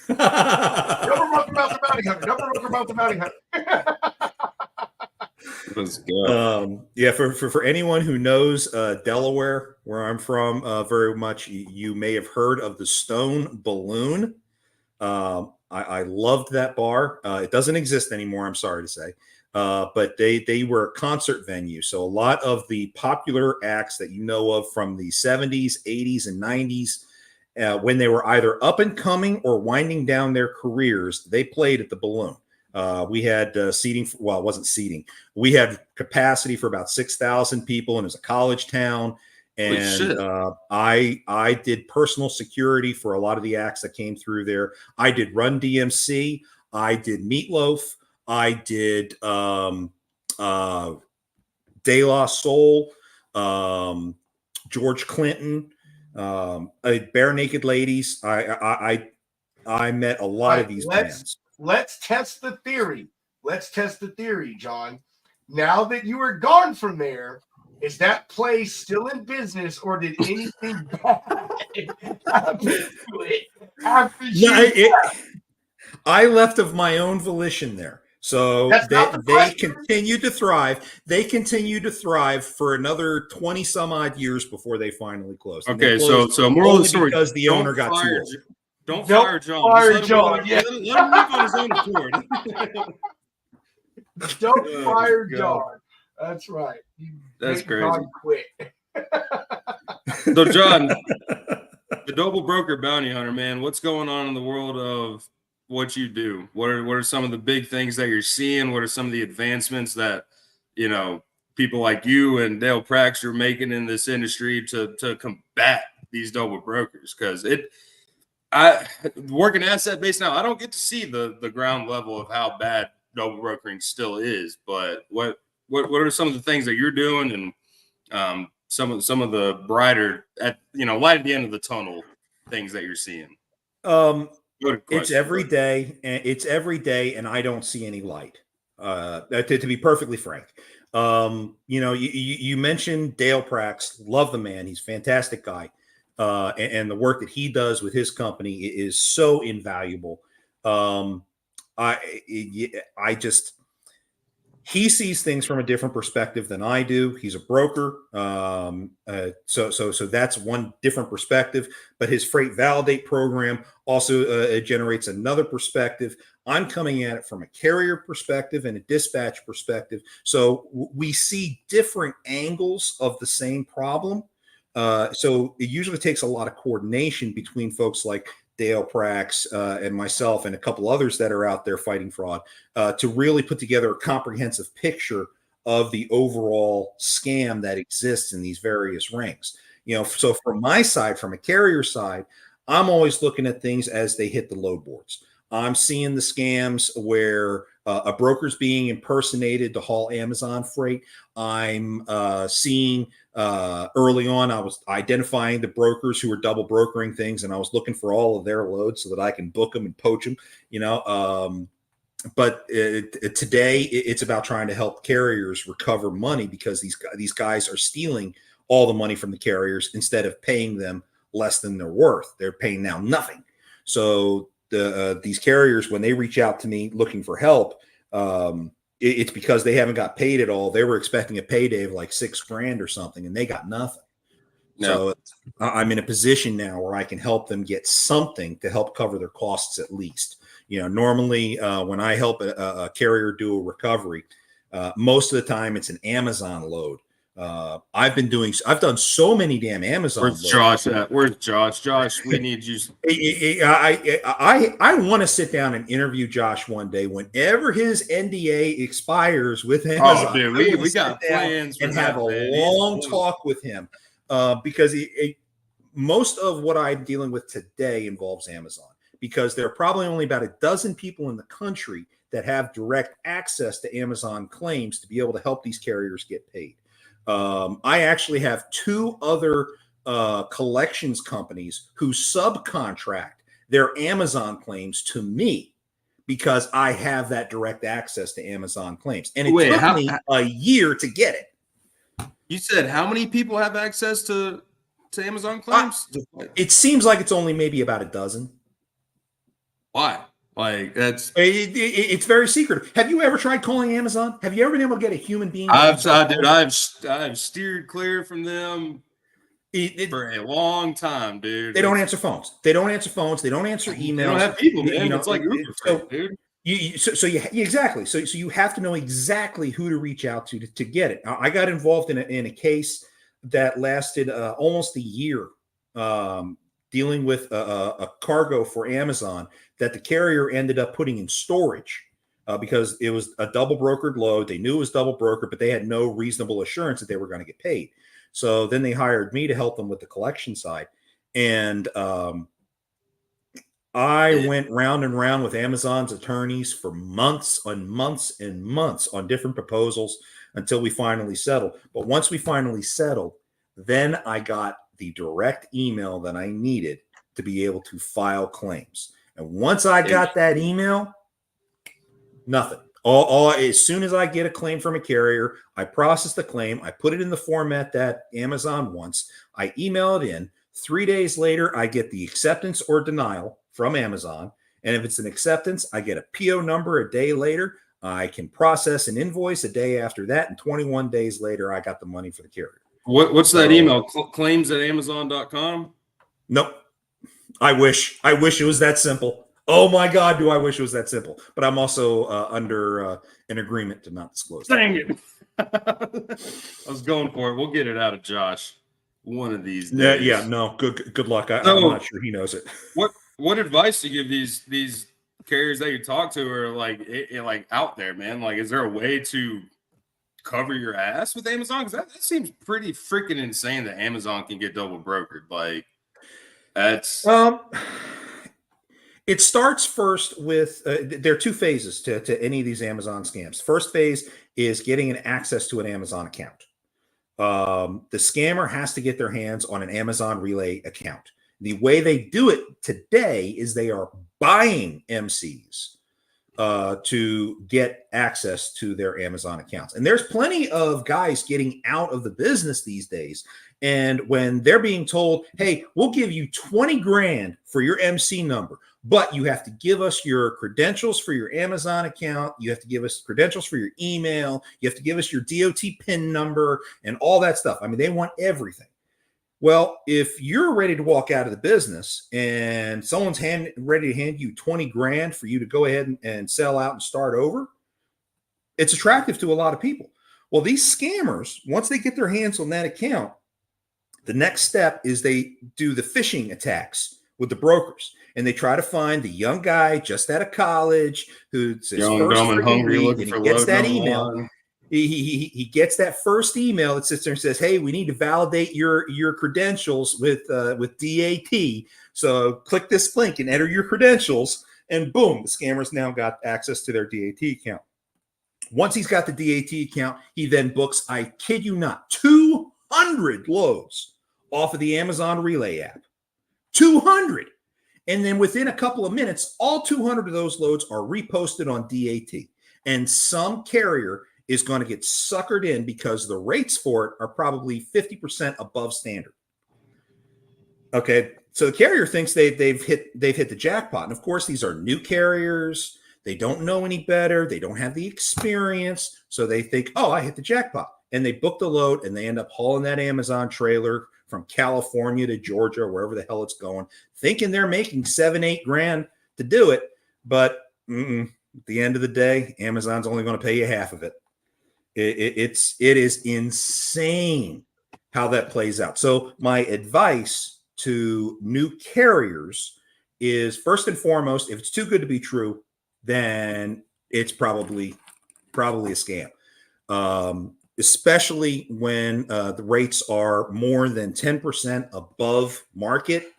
Double broker bouncer bounty hunter. Double broker bouncer bounty hunter. Let's go. For anyone who knows Delaware, where I'm from, very much, you may have heard of the Stone Balloon. I loved that bar. It doesn't exist anymore, I'm sorry to say. But they were a concert venue. So a lot of the popular acts that you know of from the 70s, 80s, and 90s, when they were either up and coming or winding down their careers, they played at the Balloon. We had seating. Well, it wasn't seating. We had capacity for about 6,000 people, and it was a college town. And I did personal security for a lot of the acts that came through there. I did Run DMC. I did Meatloaf. I did De La Soul, George Clinton, Bare Naked Ladies. I met a lot of these bands. Let's test the theory. John. Now that you were gone from there, is that place still in business, or did anything bad happen to it after I left of my own volition there. So they continued to thrive. They continued to thrive for another 20 some odd years before they finally closed. Okay, so moral of the story: because the owner got too old. Don't Don't fire John. fire Just John, yeah. let him leave on his own accord. Don't Oh, fire God. John. That's right. You That's make crazy. John quit. So, John, the double broker bounty hunter, man, what's going on in the world of what you do? What are some of the big things that you're seeing? What are some of the advancements that, you know, people like you and Dale Prax are making in this industry to combat these double brokers? Because I working asset based now, I don't get to see the ground level of how bad double brokering still is. But what are some of the things that you're doing, and some of the brighter light at the end of the tunnel things that you're seeing? It's every day, and I don't see any light. To be perfectly frank, you mentioned Dale Prax. Love the man; he's a fantastic guy, and the work that he does with his company is so invaluable. He sees things from a different perspective than I do. He's a broker. So that's one different perspective, but his freight validate program also generates another perspective. I'm coming at it from a carrier perspective and a dispatch perspective. So we see different angles of the same problem. So it usually takes a lot of coordination between folks like Dale Prax and myself and a couple others that are out there fighting fraud to really put together a comprehensive picture of the overall scam that exists in these various rings. So from my side, from a carrier side, I'm always looking at things as they hit the load boards. I'm seeing the scams where a broker's being impersonated to haul Amazon freight. I'm seeing early on, I was identifying the brokers who were double brokering things, and I was looking for all of their loads so that I can book them and poach them, But today it's about trying to help carriers recover money because these guys are stealing all the money from the carriers instead of paying them less than they're worth. They're paying now nothing. So these carriers, when they reach out to me looking for help, it's because they haven't got paid at all. They were expecting a payday of like $6,000 or something, and they got nothing. No. So I'm in a position now where I can help them get something to help cover their costs at least. Normally when I help a carrier do a recovery, most of the time it's an Amazon load. I've done so many damn Amazon. Where's Josh at? Where's Josh? Josh, we need you. I want to sit down and interview Josh one day whenever his NDA expires with Amazon. Oh, dude, we got plans and have a long talk with him because most of what I'm dealing with today involves Amazon because there are probably only about a dozen people in the country that have direct access to Amazon claims to be able to help these carriers get paid. I actually have two other collections companies who subcontract their Amazon claims to me because I have that direct access to Amazon claims. And it took me a year to get it. You said how many people have access to Amazon claims? It seems like it's only maybe about a dozen. Why? Like it's very secretive. Have you ever tried calling Amazon? Have you ever been able to get a human being? I've steered clear from them for a long time, dude. They don't answer phones. They don't answer emails. They don't have people, man. It's like Uber, dude. Exactly. So you have to know exactly who to reach out to get it. I got involved in a case that lasted almost a year, dealing with a cargo for Amazon that the carrier ended up putting in storage because it was a double brokered load. They knew it was double brokered, but they had no reasonable assurance that they were going to get paid. So then they hired me to help them with the collection side. And I went round and round with Amazon's attorneys for months and months and months on different proposals until we finally settled. But once we finally settled, then I got the direct email that I needed to be able to file claims. And once I got that email, nothing. As soon as I get a claim from a carrier, I process the claim. I put it in the format that Amazon wants. I email it in. 3 days later, I get the acceptance or denial from Amazon. And if it's an acceptance, I get a PO number a day later. I can process an invoice a day after that. And 21 days later, I got the money for the carrier. What's that email? Claims@amazon.com? Nope. I wish it was that simple. Oh my God, do I wish it was that simple? But I'm also under an agreement to not disclose that. Dang it. I was going for it. We'll get it out of Josh one of these Yeah, days. yeah, no, good luck. I'm So- not sure he knows it. What advice do you give these carriers that you talk to are like out there, man? Like, is there a way to cover your ass with Amazon? Because that seems pretty freaking insane that Amazon can get double brokered. Like, that's It starts first with there are two phases to any of these Amazon scams. First phase is getting an access to an Amazon account. The scammer has to get their hands on an Amazon Relay account. The way they do it today is they are buying MCs to get access to their Amazon accounts. And there's plenty of guys getting out of the business these days. And when they're being told, hey, we'll give you 20 grand for your MC number, but you have to give us your credentials for your Amazon account. You have to give us credentials for your email. You have to give us your DOT PIN number and all that stuff. I mean, they want everything. Well, if you're ready to walk out of the business and someone's ready to hand you 20 grand for you to go ahead and sell out and start over, it's attractive to a lot of people. Well, these scammers, once they get their hands on that account, the next step is they do the phishing attacks with the brokers. And they try to find the young guy just out of college who's his young, first dumb, and hungry, read, looking and for he gets load that number email. one. He gets that first email that sits there and says, hey, we need to validate your credentials with DAT. So click this link and enter your credentials. And boom, the scammer's now got access to their DAT account. Once he's got the DAT account, he then books, I kid you not, 200 loads off of the Amazon Relay app. 200. And then within a couple of minutes, all 200 of those loads are reposted on DAT. And some carrier is going to get suckered in because the rates for it are probably 50% above standard. Okay, so the carrier thinks they've hit the jackpot. And of course, these are new carriers. They don't know any better. They don't have the experience. So they think, oh, I hit the jackpot. And they book the load and they end up hauling that Amazon trailer from California to Georgia, wherever the hell it's going, thinking they're making $7-8 grand to do it. But at the end of the day, Amazon's only going to pay you half of it. It is insane how that plays out. So my advice to new carriers is, first and foremost, if it's too good to be true, then it's probably a scam. Especially when the rates are more than 10% above market.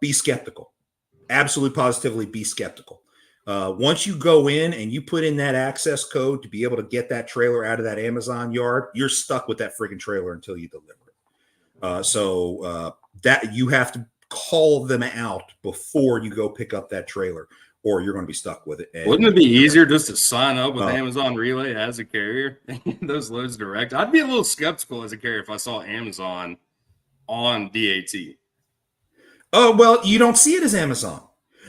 Be skeptical. Absolutely, positively be skeptical. Once you go in and you put in that access code to be able to get that trailer out of that Amazon yard, you're stuck with that freaking trailer until you deliver it. So that you have to call them out before you go pick up that trailer, or you're going to be stuck with it. And wouldn't it be easier just to sign up with Amazon Relay as a carrier and get those loads direct? I'd be a little skeptical as a carrier if I saw Amazon on DAT. Oh, well, you don't see it as Amazon.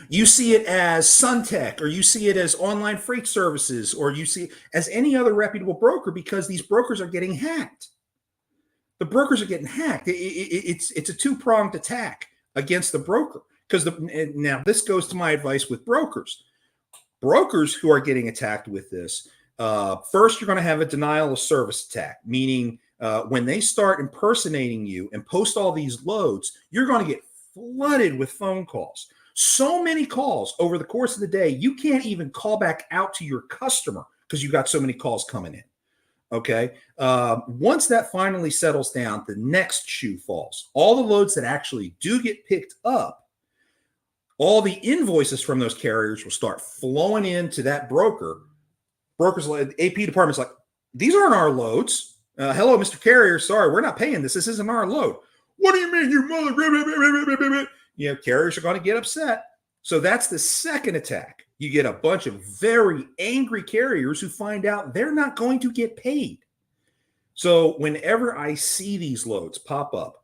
You see it as Suntech, or you see it as Online Freight Services, or you see it as any other reputable broker, because these brokers are getting hacked. The brokers are getting hacked. It's a two-pronged attack against the broker. Because now this goes to my advice with brokers. Brokers who are getting attacked with this, first, you're going to have a denial of service attack, meaning when they start impersonating you and post all these loads, you're going to get flooded with phone calls. So many calls over the course of the day, you can't even call back out to your customer because you got so many calls coming in. Okay. Once that finally settles down, the next shoe falls. All the loads that actually do get picked up, all the invoices from those carriers will start flowing into that broker. Brokers, like AP department's like, these aren't our loads. Hello, Mr. Carrier. Sorry, we're not paying this. This isn't our load. What do you mean, you mother? You know, carriers are going to get upset. So that's the second attack. You get a bunch of very angry carriers who find out they're not going to get paid. So whenever I see these loads pop up,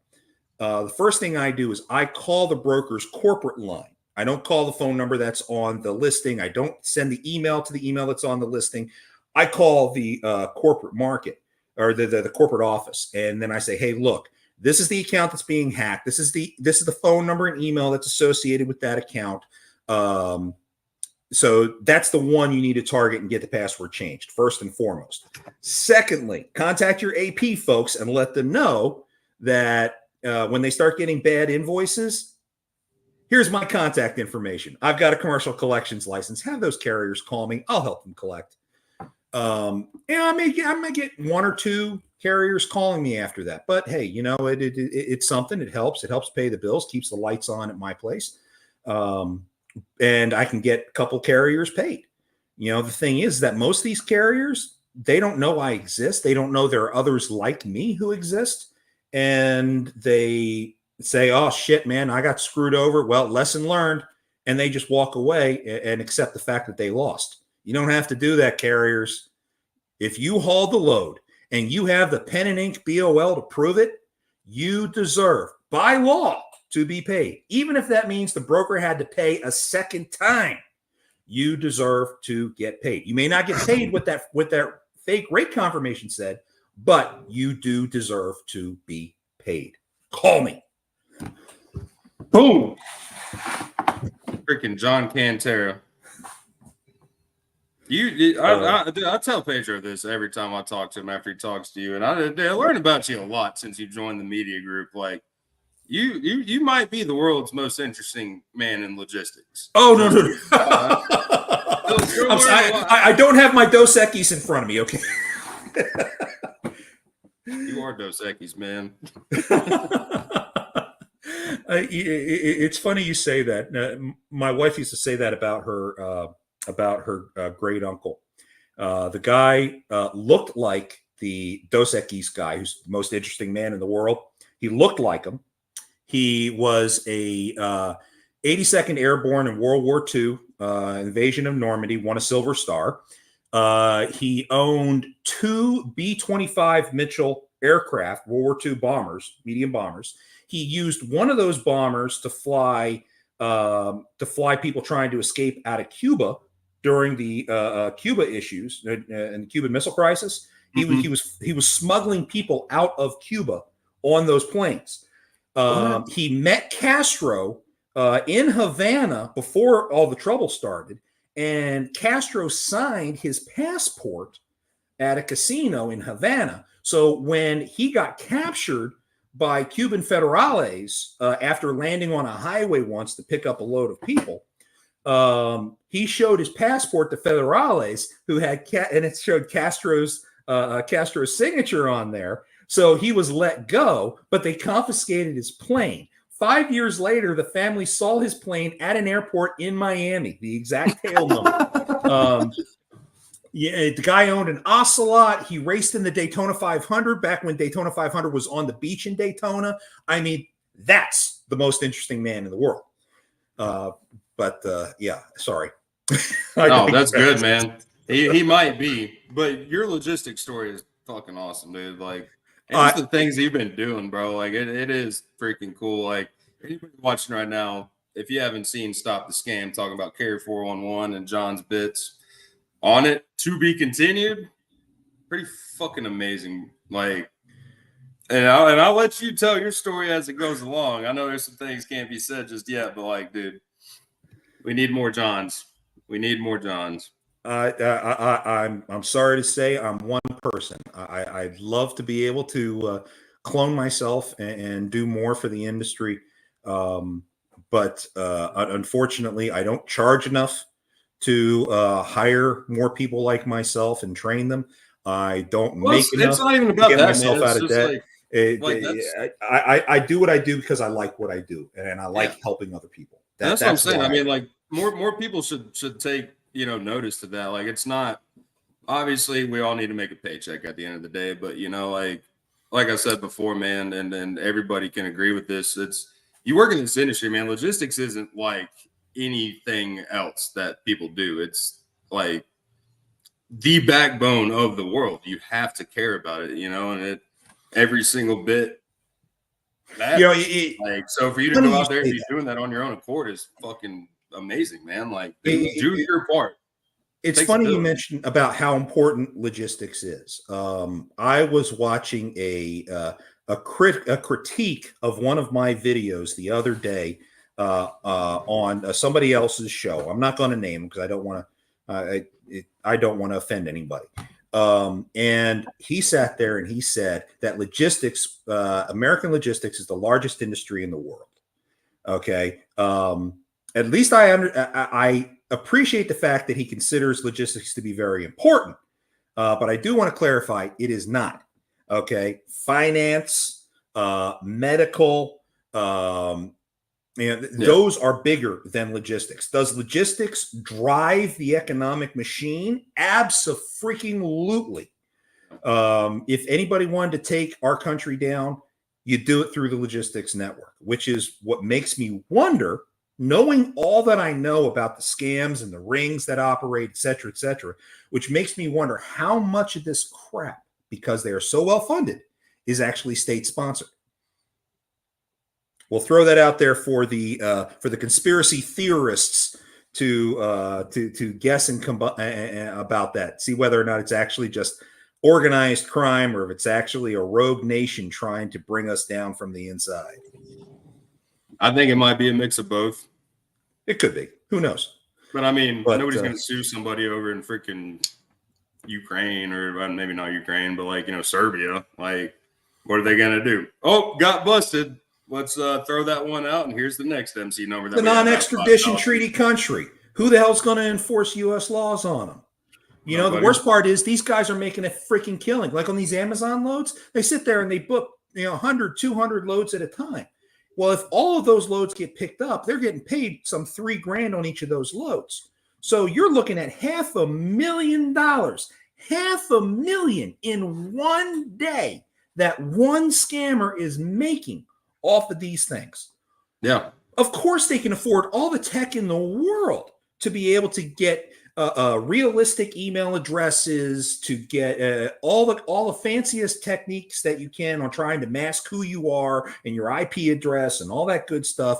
the first thing I do is I call the broker's corporate line. I don't call the phone number that's on the listing. I don't send the email to the email that's on the listing. I call the corporate market, or the corporate office. And then I say, hey, look, This is the account that's being hacked. This is the phone number and email that's associated with that account. So that's the one you need to target and get the password changed, first and foremost. Secondly, contact your AP folks and let them know that when they start getting bad invoices, here's my contact information. I've got a commercial collections license. Have those carriers call me. I'll help them collect. And I may get one or two carriers calling me after that. But hey, it's something. It helps. It helps pay the bills, keeps the lights on at my place. And I can get a couple carriers paid. The thing is that most of these carriers, they don't know I exist. They don't know there are others like me who exist. And they say, oh, shit, man, I got screwed over. Well, lesson learned. And they just walk away and accept the fact that they lost. You don't have to do that, carriers. If you haul the load and you have the pen and ink BOL to prove it, you deserve, by law, to be paid. Even if that means the broker had to pay a second time, you deserve to get paid. You may not get paid what that fake rate confirmation said, but you do deserve to be paid. Call me. Boom. Freaking John Cantera. I tell Pedro this every time I talk to him after he talks to you, and I learn about you a lot since you joined the media group. Like, you might be the world's most interesting man in logistics. Oh, no. I don't have my Dos Equis in front of me, okay? You are Dos Equis, man. It's funny you say that. My wife used to say that about her great uncle. The guy looked like the Dos Equis guy, who's the most interesting man in the world. He looked like him. He was a 82nd Airborne in World War II, invasion of Normandy, won a Silver Star. He owned 2 B-25 Mitchell aircraft, World War II bombers, medium bombers. He used one of those bombers to fly people trying to escape out of Cuba during the Cuba issues and the Cuban Missile Crisis. He was smuggling people out of Cuba on those planes. He met Castro in Havana before all the trouble started, and Castro signed his passport at a casino in Havana. So when he got captured by Cuban federales after landing on a highway once to pick up a load of people, he showed his passport to federales who had and it showed Castro's signature on there. So he was let go, but they confiscated his plane. 5 years later, the family saw his plane at an airport in Miami, the exact tail number. The guy owned an Ocelot. He raced in the Daytona 500 back when Daytona 500 was on the beach in Daytona. I mean, that's the most interesting man in the world. Yeah, sorry. No, that's good, man. He might be, but your logistics story is fucking awesome, dude. Like, and just the things you've been doing, bro. Like, it is freaking cool. Like, anybody watching right now, if you haven't seen Stop the Scam talking about Carry 411 and John's bits on it, to be continued, pretty fucking amazing. Like, and I'll let you tell your story as it goes along. I know there's some things can't be said just yet, but like, dude, we need more Johns. We need more Johns. I'm sorry to say I'm one person. I'd love to be able to clone myself and do more for the industry. But unfortunately, I don't charge enough to hire more people like myself and train them. I don't make enough. It's not even about to get that, myself man. out of debt. I do what I do because I like what I do, and I like helping other people. That's what I'm saying. I mean, like, more people should take notice to that. Like, it's not, obviously we all need to make a paycheck at the end of the day, but like I said before, man, and everybody can agree with this. It's, you work in this industry, man. Logistics isn't like anything else that people do. It's like the backbone of the world. You have to care about it, and every single bit. So for you to go out there and be doing that on your own accord is fucking amazing, man. Like, do your part. It's funny you mentioned about how important logistics is. I was watching a a critique of one of my videos the other day on somebody else's show. I'm not going to name him because I don't want to. I don't want to offend anybody. And he sat there and he said that logistics, American logistics, is the largest industry in the world. Okay. At least I appreciate the fact that he considers logistics to be very important. But I do want to clarify, it is not. Okay. Finance, medical, those are bigger than logistics. Does logistics drive the economic machine? Abso-freaking-lutely. If anybody wanted to take our country down, you do it through the logistics network, which is what makes me wonder, knowing all that I know about the scams and the rings that operate, et cetera, which makes me wonder how much of this crap, because they are so well funded, is actually state sponsored. We'll throw that out there for the conspiracy theorists to guess and about that, see whether or not it's actually just organized crime or if it's actually a rogue nation trying to bring us down from the inside. I think it might be a mix of both. It could be. Who knows? But I mean, nobody's going to sue somebody over in freaking Ukraine, or maybe not Ukraine, but like, Serbia. Like, what are they going to do? Oh, got busted. Let's throw that one out, and here's the next MC number. The non-extradition treaty country. Who the hell's going to enforce U.S. laws on them? The worst part is these guys are making a freaking killing. Like on these Amazon loads, they sit there and they book 100, 200 loads at a time. Well, if all of those loads get picked up, they're getting paid some $3,000 on each of those loads. So you're looking at $500,000, $500,000 in one day that one scammer is making off of these things. Yeah. Of course, they can afford all the tech in the world to be able to get realistic email addresses, to get all the fanciest techniques that you can on trying to mask who you are and your IP address and all that good stuff,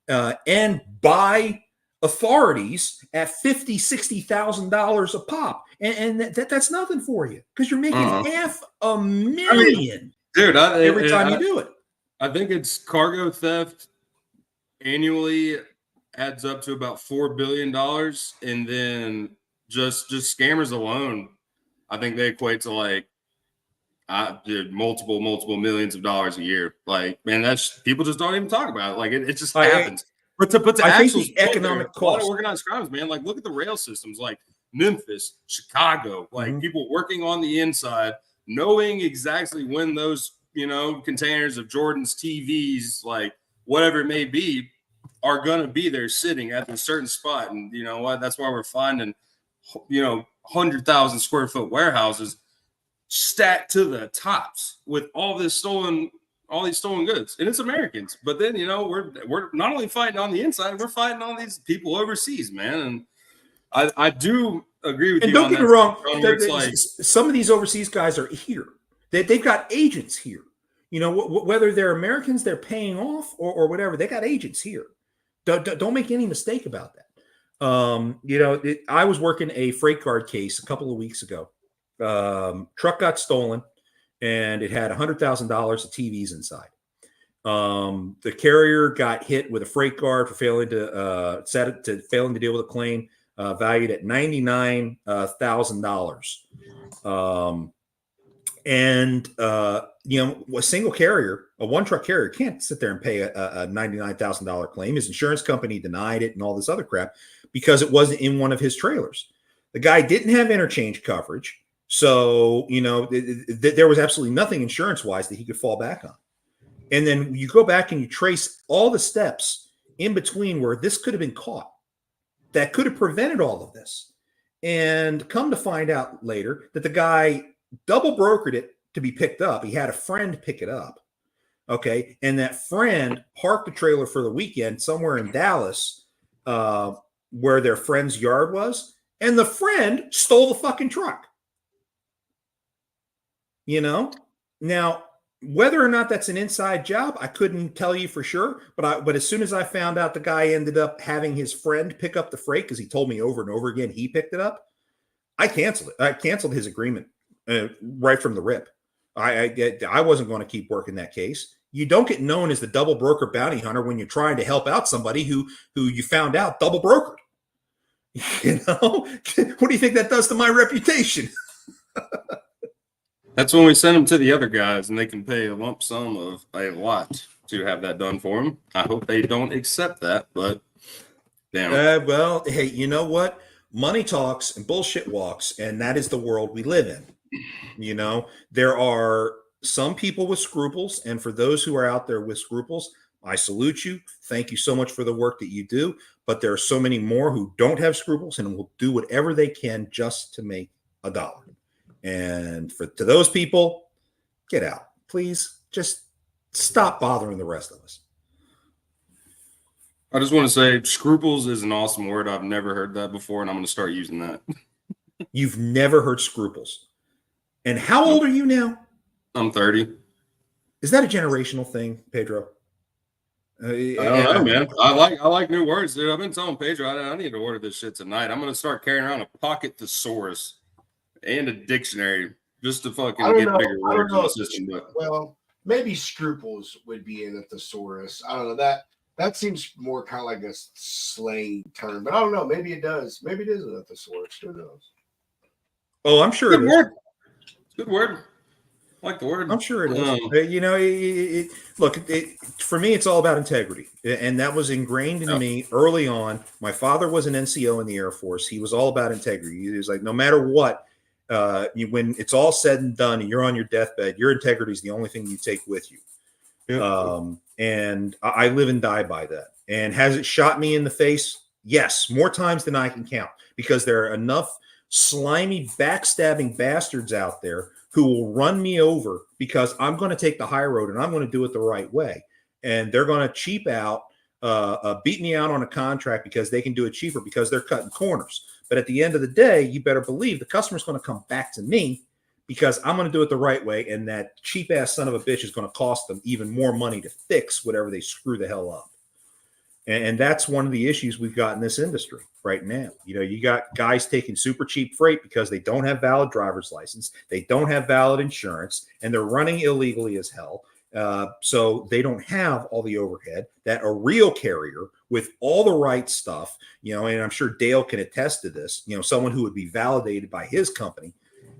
and buy authorities at $50,000-$60,000 a pop, and that's nothing for you because you're making $500,000 dude. Every time you do it. I think it's cargo theft annually adds up to about $4 billion, and then just scammers alone, I think they equate to like multiple millions of dollars a year. Like, man, that's, people just don't even talk about it. Like, it just happens. But to actual think the economic cost, a lot of organized crimes, man. Like, look at the rail systems, like Memphis, Chicago, like people working on the inside, knowing exactly when those containers of Jordan's TVs, like whatever it may be, are going to be there sitting at a certain spot. And you know what? That's why we're finding, 100,000 square foot warehouses stacked to the tops with all these stolen goods. And it's Americans. But then, we're not only fighting on the inside, we're fighting on these people overseas, man. And I do agree with you. And don't get me wrong, some of these overseas guys are here. They've got agents here. Whether they're Americans, they're paying off or whatever, they got agents here. Don't make any mistake about that. I was working a freight card case a couple of weeks ago. Truck got stolen, and it had $100,000 of TVs inside. The carrier got hit with a freight card for failing to deal with a claim valued at $99,000. A single carrier, a one truck carrier, can't sit there and pay a $99,000 claim. His insurance company denied it and all this other crap because it wasn't in one of his trailers. The guy didn't have interchange coverage. So, there was absolutely nothing insurance wise that he could fall back on. And then you go back and you trace all the steps in between where this could have been caught that could have prevented all of this. And come to find out later that the guy double brokered it to be picked up. He had a friend pick it up. Okay. And that friend parked the trailer for the weekend somewhere in Dallas, where their friend's yard was. And the friend stole the fucking truck. Now, whether or not that's an inside job, I couldn't tell you for sure. But as soon as I found out the guy ended up having his friend pick up the freight, because he told me over and over again he picked it up, I canceled it. I canceled his agreement right from the rip. I wasn't going to keep working that case. You don't get known as the double broker bounty hunter when you're trying to help out somebody who you found out double brokered. You know, what do you think that does to my reputation? That's when we send them to the other guys, and they can pay a lump sum of a lot to have that done for them. I hope they don't accept that, but damn. Well, hey, you know what? Money talks and bullshit walks, and that is the world we live in. You know, there are some people with scruples, and for those who are out there with scruples, I salute you. Thank you so much for the work that you do. But there are so many more who don't have scruples and will do whatever they can just to make a dollar. And to those people, get out. Please just stop bothering the rest of us. I just want to say scruples is an awesome word. I've never heard that before, and I'm going to start using that. You've never heard scruples. And how old are you now? I'm 30. Is that a generational thing, Pedro? I don't know, man. I like new words, dude. I've been telling Pedro I need to order this shit tonight. I'm gonna start carrying around a pocket thesaurus and a dictionary just to fucking get bigger words in the system. But well, maybe scruples would be in a thesaurus. I don't know. That seems more kind of like a slang term, but I don't know. Maybe it does. Maybe it is in a thesaurus. Who knows? Oh, I'm sure good it word. Good word. I like the word. I'm sure it is. You know, look, for me, it's all about integrity. And that was ingrained in me early on. My father was an NCO in the Air Force. He was all about integrity. He was like, no matter what, when it's all said and done and you're on your deathbed, your integrity is the only thing you take with you. Yeah. And I live and die by that. And has it shot me in the face? Yes, more times than I can count, because there are enough slimy, backstabbing bastards out there who will run me over because I'm going to take the high road and I'm going to do it the right way. And they're going to cheap out, beat me out on a contract because they can do it cheaper because they're cutting corners. But at the end of the day, you better believe the customer's going to come back to me because I'm going to do it the right way. And that cheap ass son of a bitch is going to cost them even more money to fix whatever they screw the hell up. And that's one of the issues we've got in this industry right now. You know, you got guys taking super cheap freight because they don't have valid driver's license, they don't have valid insurance, and they're running illegally as hell. So they don't have all the overhead that a real carrier with all the right stuff, you know, and I'm sure Dale can attest to this, you know, someone who would be validated by his company.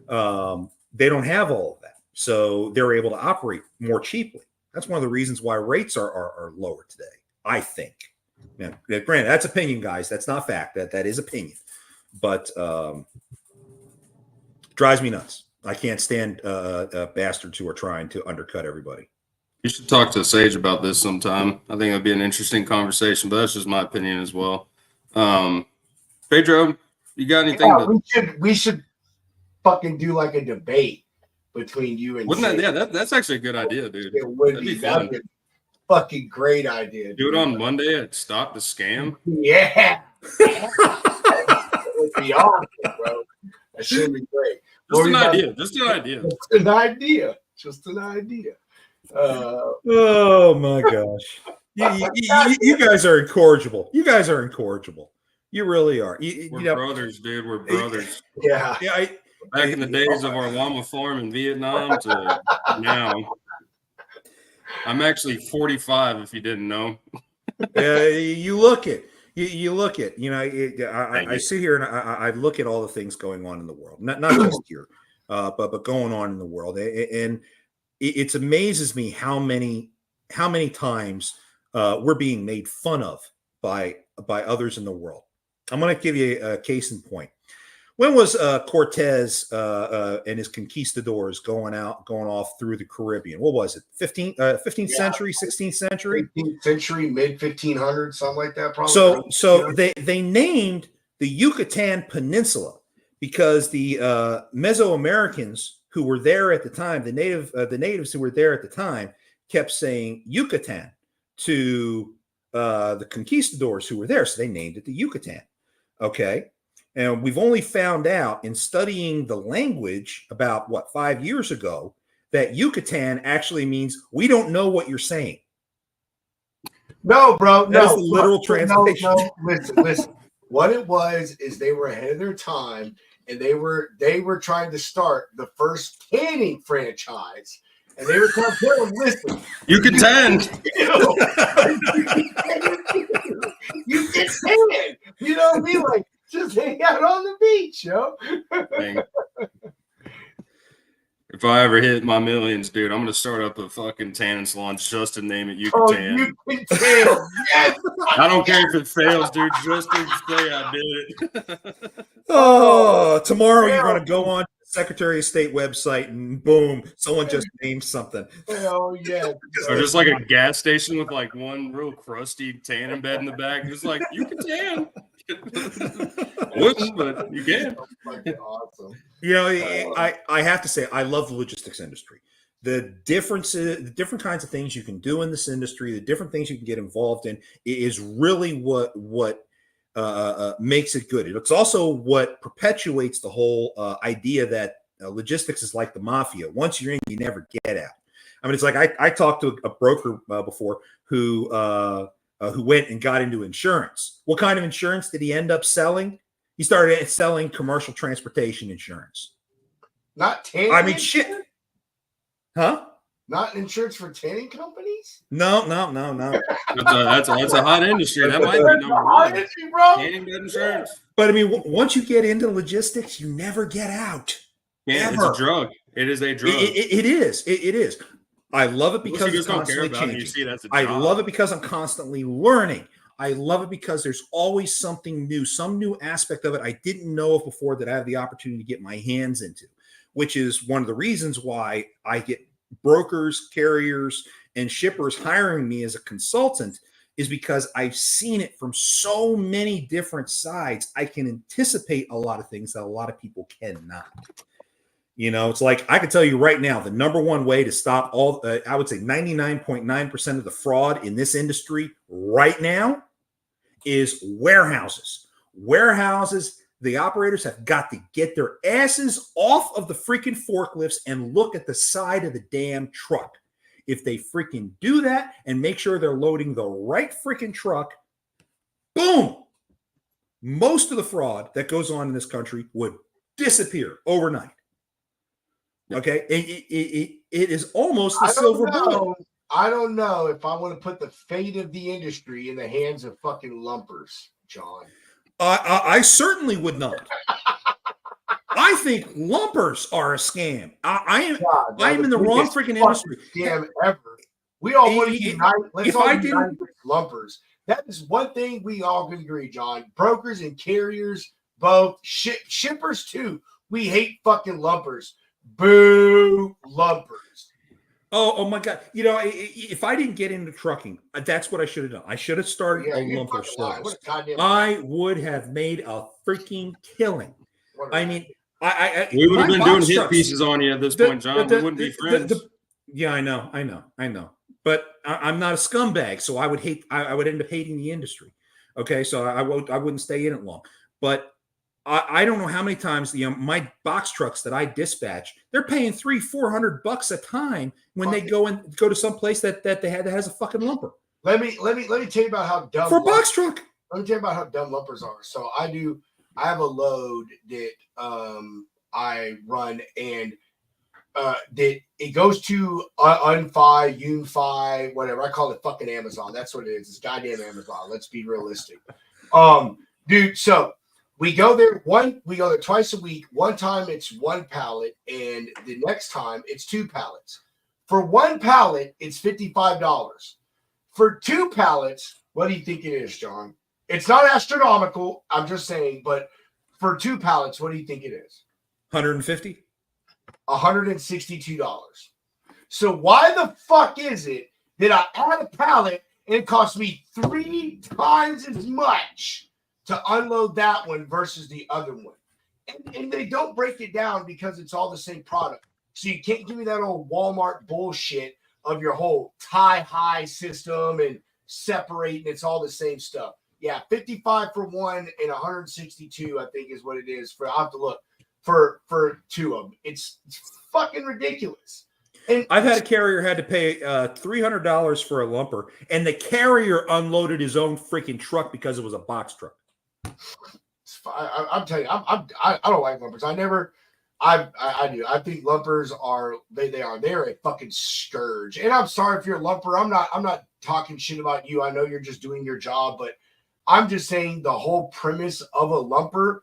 They don't have all of that. So they're able to operate more cheaply. That's one of the reasons why rates are lower today, I think. Now, granted, that's opinion, guys. That's not fact. That is opinion. But drives me nuts. I can't stand bastards who are trying to undercut everybody. You should talk to Sage about this sometime. I think it'd be an interesting conversation, but that's just my opinion as well. Pedro, you got anything? Yeah, we should fucking do like a debate between you and Sage. That's actually a good idea, dude. It would be fun. Fucking great idea. Do it on Monday at Stop the Scam. Yeah. That would be awesome, bro. That should be great. Just an idea. Just an idea. Oh my gosh. You guys are incorrigible. You really are. We're brothers, dude. We're brothers. Yeah. Back in the days of our llama farm in Vietnam to now. I'm actually 45, if you didn't know. You look it. You look it. You know, I sit here and I look at all the things going on in the world, not just here, but going on in the world, and it amazes me how many times we're being made fun of by others in the world. I'm going to give you a case in point. When was Cortez and his conquistadors going off through the Caribbean? What was it? 15th century, 16th century? 15th century, mid 1500s, something like that, probably. So they named the Yucatan Peninsula because the Mesoamericans who were there at the time, the natives who were there at the time, kept saying Yucatan to the conquistadors who were there. So they named it the Yucatan. Okay. And we've only found out in studying the language about 5 years ago that Yucatan actually means we don't know what you're saying. No, bro. That is the literal translation. No. Listen. What it was is they were ahead of their time and they were trying to start the first tanning franchise, and they were trying to tell them, listen, You can tan. You can tan. You know what I mean? Like, just hang out on the beach, yo. Dang. If I ever hit my millions, dude, I'm gonna start up a fucking tanning salon just to name it You Can Tan. You can tan. Yes. I don't care if it fails, dude, just to say I did it. Tomorrow you're going to go on the Secretary of State website and boom, someone just named something. Oh, yeah. Or just like a gas station with like one real crusty tanning bed in the back. Just like, you can tan. Wouldn't, but you can. Awesome. You know, I have to say, I love the logistics industry. The differences, the different kinds of things you can do in this industry, the different things you can get involved in, is really what makes it good. It's also what perpetuates the whole idea that logistics is like the mafia. Once you're in, you never get out. I mean, it's like I talked to a broker before who went and got into insurance. What kind of insurance did he end up selling? He started selling commercial transportation insurance. Not tanning. I mean, shit. Huh? Not insurance for tanning companies? No. That's a hot industry. That might be number one. Tanning bed insurance. But I mean, once you get into logistics, you never get out. Yeah, it's a drug. It is a drug. It is. It is. I love it because it's constantly changing. I love it because I'm constantly learning. I love it because there's always something new, some new aspect of it I didn't know of before that I have the opportunity to get my hands into, which is one of the reasons why I get brokers, carriers, and shippers hiring me as a consultant, is because I've seen it from so many different sides. I can anticipate a lot of things that a lot of people cannot. You know, it's like I can tell you right now, the number one way to stop all, I would say 99.9% of the fraud in this industry right now is warehouses. Warehouses, the operators have got to get their asses off of the freaking forklifts and look at the side of the damn truck. If they freaking do that and make sure they're loading the right freaking truck, boom, most of the fraud that goes on in this country would disappear overnight. Okay, it is almost the silver bullet. I don't know if I want to put the fate of the industry in the hands of fucking lumpers, John. I certainly would not. I think lumpers are a scam. I am in the wrong freaking industry. Scam ever. We all want to unite. Let's all unite with lumpers. That is one thing we all can agree, John. Brokers and carriers, both shippers too. We hate fucking lumpers. Boo, lumpers. Oh my God. You know, if I didn't get into trucking, that's what I should have done. I should have started a lumper service. I would have made a freaking killing. I mean, we would have been doing hit pieces on you at this point, John. We wouldn't be friends. Yeah, I know. But I'm not a scumbag, so I would end up hating the industry. Okay, so I wouldn't stay in it long. But I don't know how many times my box trucks that I dispatch, they're paying $300-400 a time when they go to some place that has a fucking lumper. Let me tell you about how dumb for a box truck. Let me tell you about how dumb lumpers are. So I have a load that I run, and that it goes to Unfi, Unfi, whatever. I call it fucking Amazon. That's what it is. It's goddamn Amazon. Let's be realistic. Dude, so we go there twice a week. One time it's one pallet, and the next time it's two pallets. For one pallet, it's $55. For two pallets, what do you think it is, John? It's not astronomical, I'm just saying, but for two pallets, what do you think it is? $150? $162. So why the fuck is it that I add a pallet and it costs me 3 times as much to unload that one versus the other one? And they don't break it down because it's all the same product. So you can't give me that old Walmart bullshit of your whole tie-high system and separating. It's all the same stuff. Yeah, 55 for one and 162, I think, is what it is. I'll have to look for two of them. It's fucking ridiculous. And I've had a carrier had to pay $300 for a lumper, and the carrier unloaded his own freaking truck because it was a box truck. It's I'm telling you, I don't like lumpers. I do. I think lumpers are they're a fucking scourge. And I'm sorry if you're a lumper. I'm not talking shit about you. I know you're just doing your job, but I'm just saying the whole premise of a lumper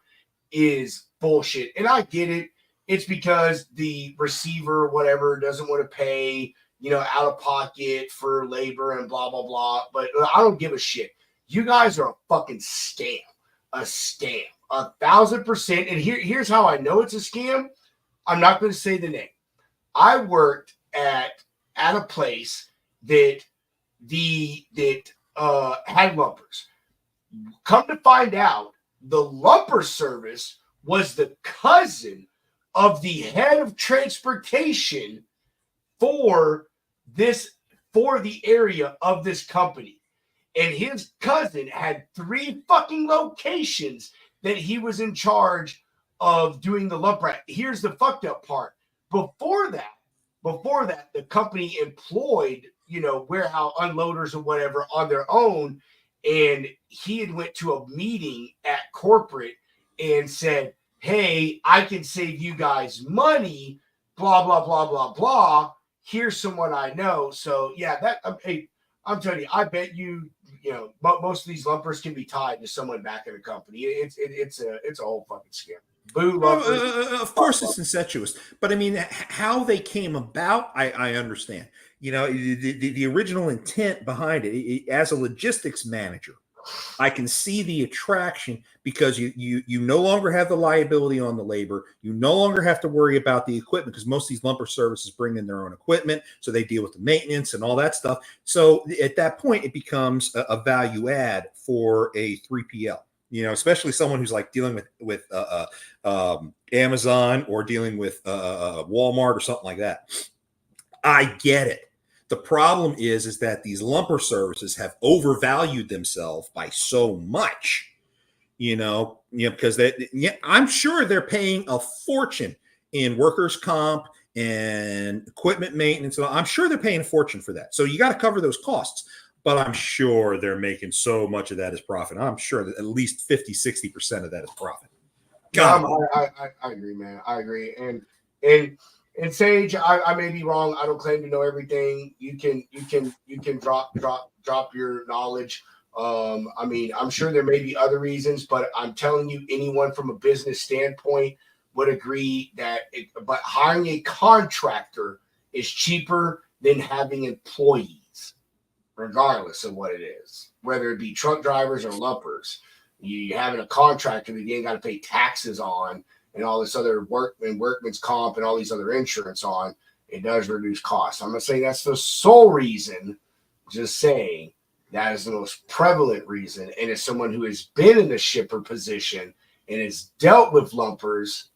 is bullshit. And I get it. It's because the receiver, whatever, doesn't want to pay, out of pocket for labor and blah, blah, blah. But I don't give a shit. You guys are a fucking scam. A scam. 1,000%. And here's how I know it's a scam. I'm not going to say the name. I worked at a place that had lumpers. Come to find out, the lumper service was the cousin of the head of transportation for the area of this company. And his cousin had 3 fucking locations that he was in charge of doing the lumper at. Here's the fucked up part. Before that, the company employed, warehouse unloaders or whatever on their own. And he had went to a meeting at corporate and said, hey, I can save you guys money, blah, blah, blah, blah, blah. Here's someone I know. So, yeah, I'm telling you, I bet most of these lumpers can be tied to someone back in the company. It's a whole fucking scam. Boo lumpers. Of course it's incestuous. But, I mean, how they came about, I understand. The original intent behind it, as a logistics manager, I can see the attraction because you no longer have the liability on the labor. You no longer have to worry about the equipment because most of these lumper services bring in their own equipment. So they deal with the maintenance and all that stuff. So at that point, it becomes a value add for a 3PL, especially someone who's like dealing with Amazon or dealing with Walmart or something like that. I get it. The problem is that these lumper services have overvalued themselves by so much, because I'm sure they're paying a fortune in workers' comp and equipment maintenance. I'm sure they're paying a fortune for that. So you got to cover those costs, but I'm sure they're making so much of that as profit. I'm sure that at least 50-60% of that is profit. God. I agree, man. I agree. And Sage, I may be wrong. I don't claim to know everything. You can drop your knowledge. I mean, I'm sure there may be other reasons, but I'm telling you, anyone from a business standpoint would agree that but hiring a contractor is cheaper than having employees, regardless of what it is, whether it be truck drivers or lumpers. You having a contractor that you ain't got to pay taxes on and all this other workman's comp and all these other insurance on, it does reduce costs. I'm not saying that's the sole reason, just saying that is the most prevalent reason. And as someone who has been in the shipper position and has dealt with lumpers,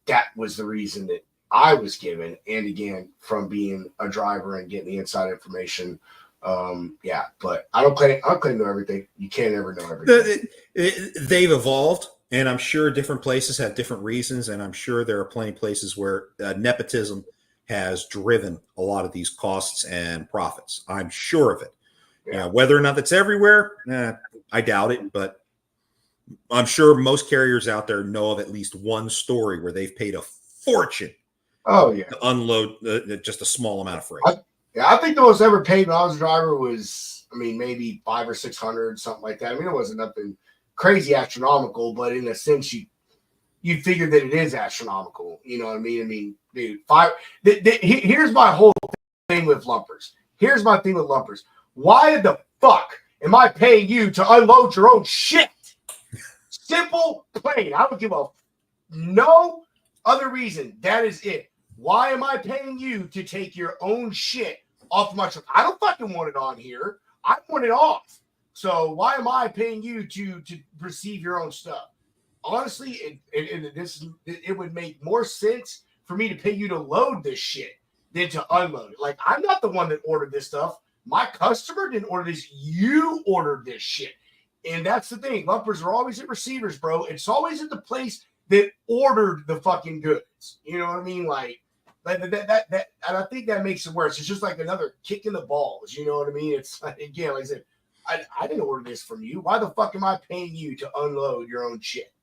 that was the reason that I was given. And again, from being a driver and getting the inside information. But I don't claim to know everything. You can't ever know everything. They've evolved. And I'm sure different places have different reasons, and I'm sure there are plenty of places where nepotism has driven a lot of these costs and profits. I'm sure of it. Yeah. Whether or not that's everywhere, I doubt it, but I'm sure most carriers out there know of at least one story where they've paid a fortune to unload just a small amount of freight. I think the most ever paid when I was a driver was, maybe $500 or $600, something like that. It wasn't nothing crazy astronomical, but in a sense you figure that it is astronomical. You know what I mean? Dude, here's my whole thing with lumpers. Here's my thing with lumpers. Why the fuck am I paying you to unload your own shit? Simple, plain. I would give no other reason. That is it. Why am I paying you to take your own shit off my truck? I don't fucking want it on here. I want it off. So why am I paying you to receive your own stuff? Honestly, it would make more sense for me to pay you to load this shit than to unload it. Like, I'm not the one that ordered this stuff. My customer didn't order this. You ordered this shit. And that's the thing. Lumpers are always at receivers, bro. It's always at the place that ordered the fucking goods. You know what I mean? Like that, and I think that makes it worse. It's just like another kick in the balls. You know what I mean? It's like, again, like I said, I didn't order this from you. Why the fuck am I paying you to unload your own shit?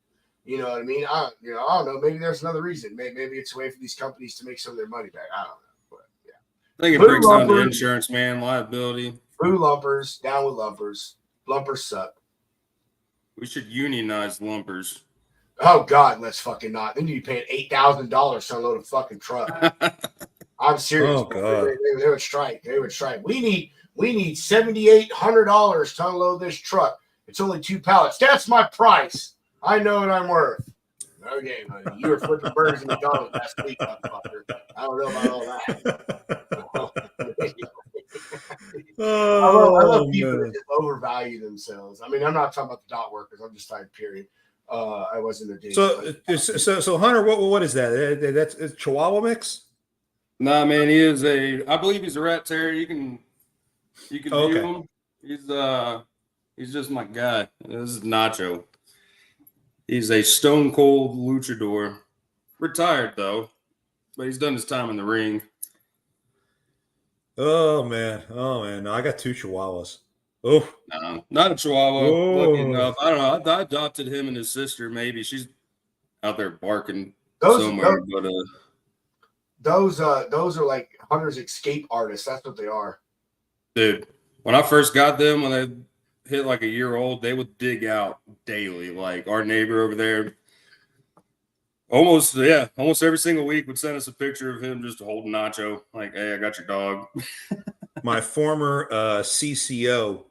You know what I mean? I don't know. Maybe there's another reason. Maybe it's a way for these companies to make some of their money back. I don't know. But yeah, I think it Food breaks down to lumpers. insurance, man, liability. Food lumpers, down with lumpers. Lumpers suck. We should unionize lumpers. Oh God, let's fucking not. Then you'd pay $8,000 to unload a fucking truck. I'm serious. Oh God, they would strike. They would strike. We need $7,800 to unload this truck. It's only 2 pallets. That's my price. I know what I'm worth. Okay, buddy. You were flipping burgers in McDonald's last week, motherfucker. I don't know about all that. I love people that just overvalue themselves. I mean, I'm not talking about the dot workers. I'm just talking period. I wasn't a dig. So Hunter, what is that? That's a Chihuahua mix? Nah, man, I believe he's a rat terrier. You can view him. He's just my guy. This is Nacho. He's a stone cold luchador. Retired though, but he's done his time in the ring. Oh man. No, I got 2 Chihuahuas. Oh, no, not a Chihuahua. Whoa. Lucky enough. I don't know. I adopted him and his sister. Maybe she's out there barking Those are like Hunter's escape artists. That's what they are. Dude, when I first got them, when they hit like a year old, they would dig out daily. Like our neighbor over there, almost every single week would send us a picture of him just holding Nacho. Like, hey, I got your dog. My former CCO,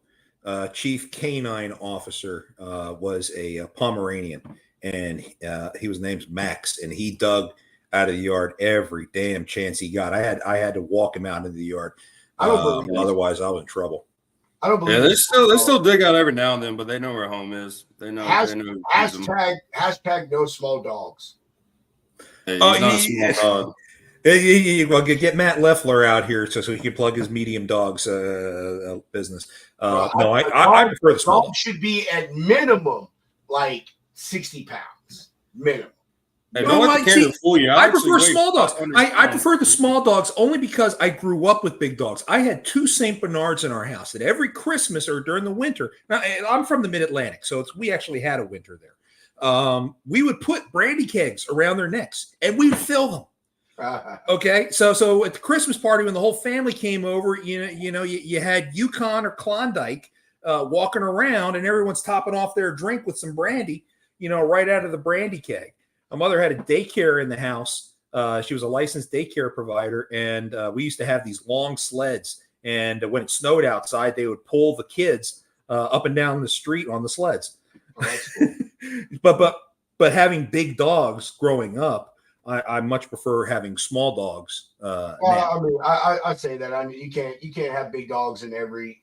Chief Canine Officer, was a Pomeranian, and he was named Max, and he dug out of the yard every damn chance he got. I had to walk him out into the yard. Otherwise, I was in trouble. I don't believe. Yeah, they still dig out every now and then, but they know where home is. They know. Hashtag no small dogs. Hey, he's not a small dog. Well, get Matt Leffler out here so he can plug his medium dogs business. I prefer the small dog. Should be at minimum like 60 pounds minimum. Hey, I prefer small dogs. I prefer the small dogs only because I grew up with big dogs. I had 2 St. Bernards in our house, and every Christmas or during the winter. Now, I'm from the Mid-Atlantic, so we actually had a winter there. We would put brandy kegs around their necks, and we'd fill them. Okay, so at the Christmas party when the whole family came over, you had Yukon or Klondike walking around, and everyone's topping off their drink with some brandy, right out of the brandy keg. My mother had a daycare in the house. She was a licensed daycare provider, and we used to have these long sleds. And when it snowed outside, they would pull the kids up and down the street on the sleds. Oh, that's cool. but having big dogs growing up, I much prefer having small dogs. Well, I mean, I say that. I mean, you can't have big dogs in every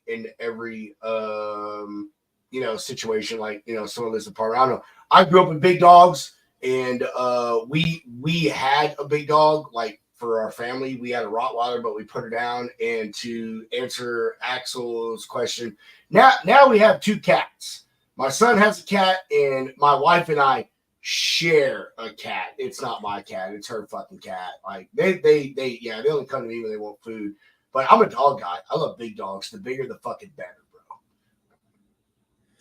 situation. Like someone lives in a park. I don't know. I grew up with big dogs. And we had a big dog, like for our family. We had a Rottweiler, but we put her down. And to answer Axel's question, now we have 2 cats. My son has a cat, and my wife and I share a cat. It's not my cat; it's her fucking cat. Like they only come to me when they want food. But I'm a dog guy. I love big dogs. The bigger, the fucking better,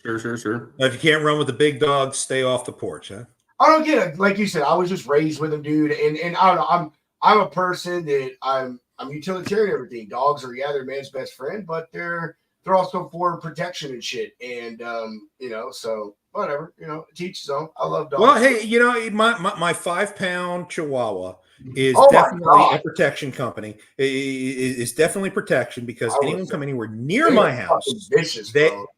bro. Sure. If you can't run with the big dogs, stay off the porch, huh? I don't get it. Like you said, I was just raised with them, dude. And I don't know. I'm a person that I'm utilitarian. Everything. Dogs are they're man's best friend, but they're also for protection and shit. And so whatever. Teach his own. I love dogs. Well, hey, my 5-pound Chihuahua is definitely a protection company. It's definitely protection because anyone come anywhere near my house, vicious,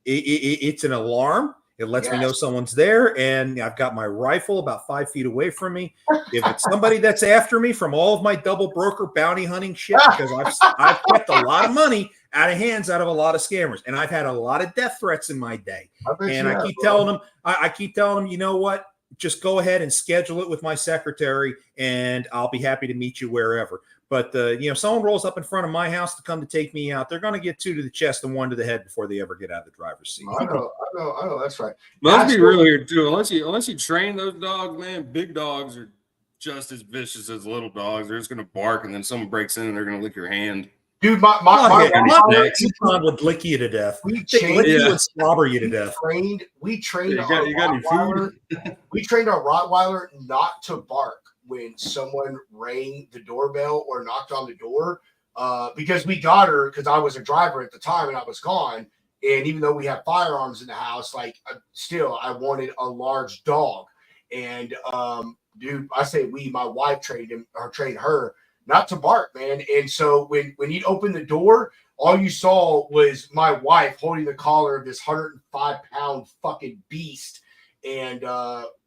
it's an alarm. It lets me know someone's there, and I've got my rifle about 5 feet away from me. If it's somebody that's after me from all of my double broker bounty hunting shit, because I've kept a lot of money out of a lot of scammers, and I've had a lot of death threats in my day. I keep telling them, you know what? Just go ahead and schedule it with my secretary, and I'll be happy to meet you wherever. But someone rolls up in front of my house to come to take me out, they're going to get 2 to the chest and 1 to the head before they ever get out of the driver's seat. I know. That's right. But let's be real here too. Unless you train those dogs, man, big dogs are just as vicious as little dogs. They're just going to bark, and then someone breaks in and they're going to lick your hand. Dude, Oh, yeah, Rottweiler, Yukon would lick you to death. we They lick changed. you and slobber you to death. We trained You got any food? We trained our Rottweiler not to bark when someone rang the doorbell or knocked on the door, because we got her because I was a driver at the time and I was gone. And even though we have firearms in the house, like still, I wanted a large dog. And dude, I say my wife trained her not to bark, man. And so when he opened the door, all you saw was my wife holding the collar of this 105-pound fucking beast. And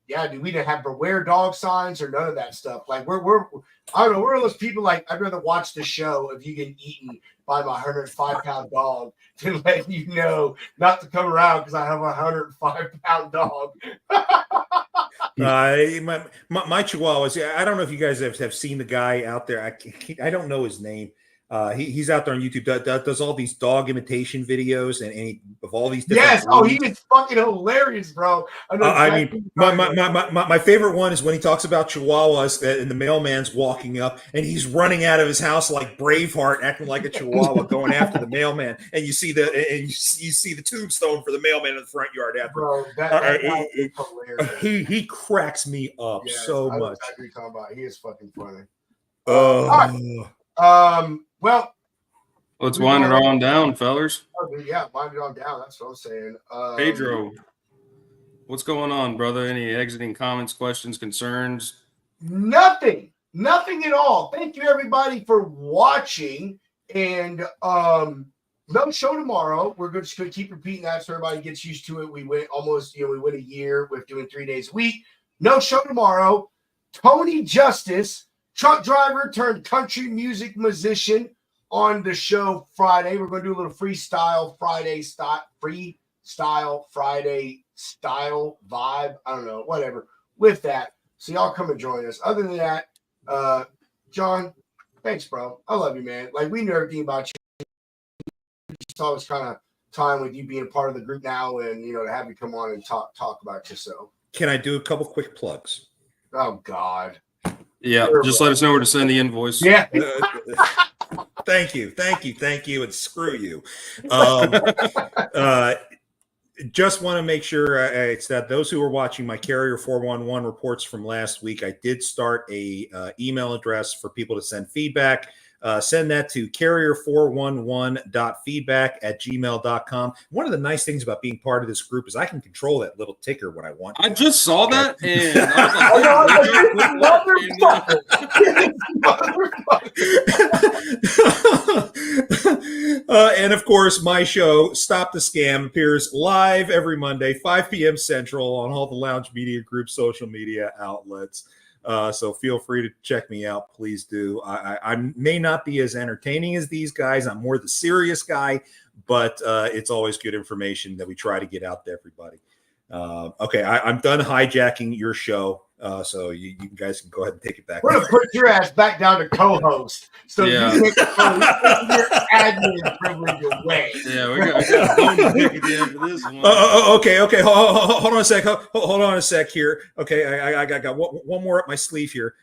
yeah, dude, we didn't have beware dog signs or none of that stuff. Like we're I don't know, we're those people like I'd rather watch the show of you getting eaten by my 105-pound dog than let you know not to come around because I have a 105-pound dog. My Chihuahuas. I don't know if you guys have seen the guy out there. I don't know his name. He's out there on YouTube. Does all these dog imitation videos and of all these different. Yes. Oh, he is fucking hilarious, bro. I mean, my favorite one is when he talks about Chihuahuas and the mailman's walking up and he's running out of his house like Braveheart, acting like a Chihuahua, going after the mailman, and you see the tombstone for the mailman in the front yard after. Bro, that guy is hilarious. He cracks me up so much. What you're talking about. He is fucking funny. Well, let's wind it on down, fellers. Yeah, wind it on down. That's what I'm saying. Pedro, what's going on, brother? Any exiting comments, questions, concerns? Nothing at all. Thank you, everybody, for watching. And no show tomorrow. We're just going to keep repeating that so everybody gets used to it. We went a year with doing 3 days a week. No show tomorrow. Tony Justice, truck driver turned country music musician, on the show Friday. We're going to do a little Freestyle Friday style vibe. I don't know, whatever. With that, so y'all come and join us. Other than that, John, thanks, bro. I love you, man. Like, we knew everything about you. Just thought it was kind of time with you being part of the group now, and to have you come on and talk about yourself. Can I do a couple quick plugs? Oh God. Yeah, just let us know where to send the invoice. Yeah. Thank you, and screw you. Just want to make sure it's that those who are watching my Carrier 411 reports from last week, I did start a email address for people to send feedback. Send that to carrier411.feedback@gmail.com. One of the nice things about being part of this group is I can control that little ticker when I want. I just saw that, and and of course, my show, Stop the Scam, appears live every Monday, 5 p.m. Central on all the Lounge Media Group social media outlets. So feel free to check me out. Please do. I may not be as entertaining as these guys. I'm more the serious guy, but it's always good information that we try to get out to everybody. Okay, I'm done hijacking your show. So you guys can go ahead and take it back. We're gonna put your ass back down to co-host. So yeah. You take your admin privilege away. Yeah, we got a bone to pick again for this one. Okay. Hold on a sec. Hold on a sec here. Okay, I got one more up my sleeve here.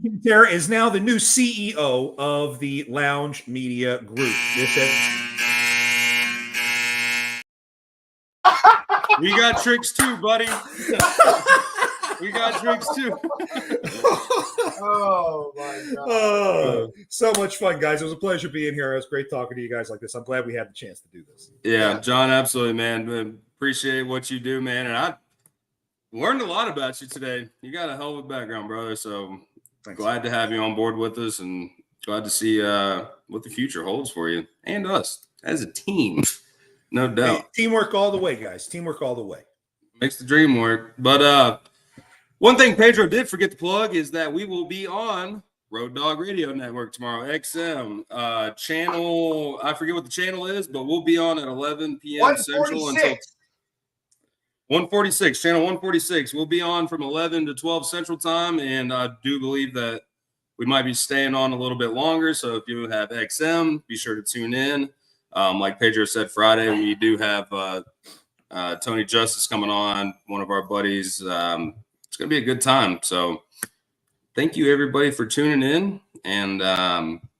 Cantera is now the new CEO of the Lounge Media Group. We got tricks too, buddy. We got tricks too. Oh my God. So much fun, guys. It was a pleasure being here. It was great talking to you guys like this. I'm glad we had the chance to do this. Yeah, John, absolutely, man. Appreciate what you do, man. And I learned a lot about you today. You got a hell of a background, brother. So Thanks. Glad to have you on board with us, and glad to see what the future holds for you and us as a team. No doubt. Hey, teamwork all the way, guys. Teamwork all the way. Makes the dream work. But one thing Pedro did forget to plug is that we will be on Road Dog Radio Network tomorrow, XM channel. I forget what the channel is, but we'll be on at 11 p.m. Central until 146. Channel 146. We'll be on from 11 to 12 Central Time, and I do believe that we might be staying on a little bit longer. So if you have XM, be sure to tune in. Like Pedro said, Friday we do have Tony Justice coming on, one of our buddies. It's it's gonna be a good time. So thank you everybody for tuning in. And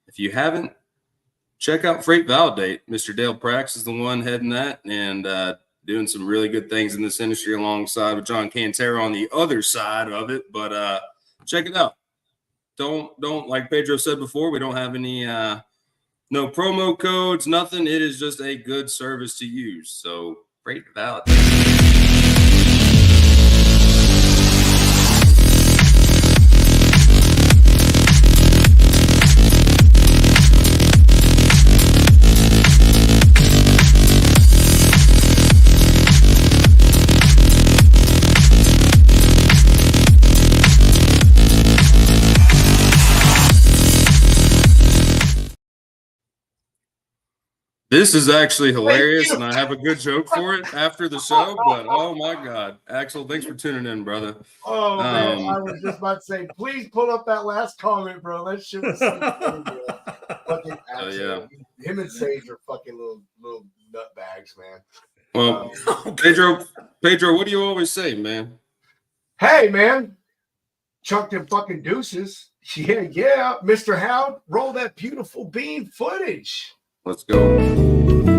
if you haven't, check out Freight Validate. Mr. Dale Prax is the one heading that and doing some really good things in this industry alongside with John Cantera on the other side of it. But check it out. Don't like Pedro said before, we don't have any no promo codes, nothing. It is just a good service to use. So Freight Validate. This is actually hilarious, and I have a good joke for it after the show, but oh my God. Axel, thanks for tuning in, brother. Oh, man, I was just about to say, please pull up that last comment, bro. That shit was so funny, bro. Fucking Axel. Yeah. Him and Sage are fucking little nut bags, man. Well, Pedro, what do you always say, man? Hey, man, chunk them fucking deuces. Yeah, Mr. Howd, roll that beautiful bean footage. Let's go.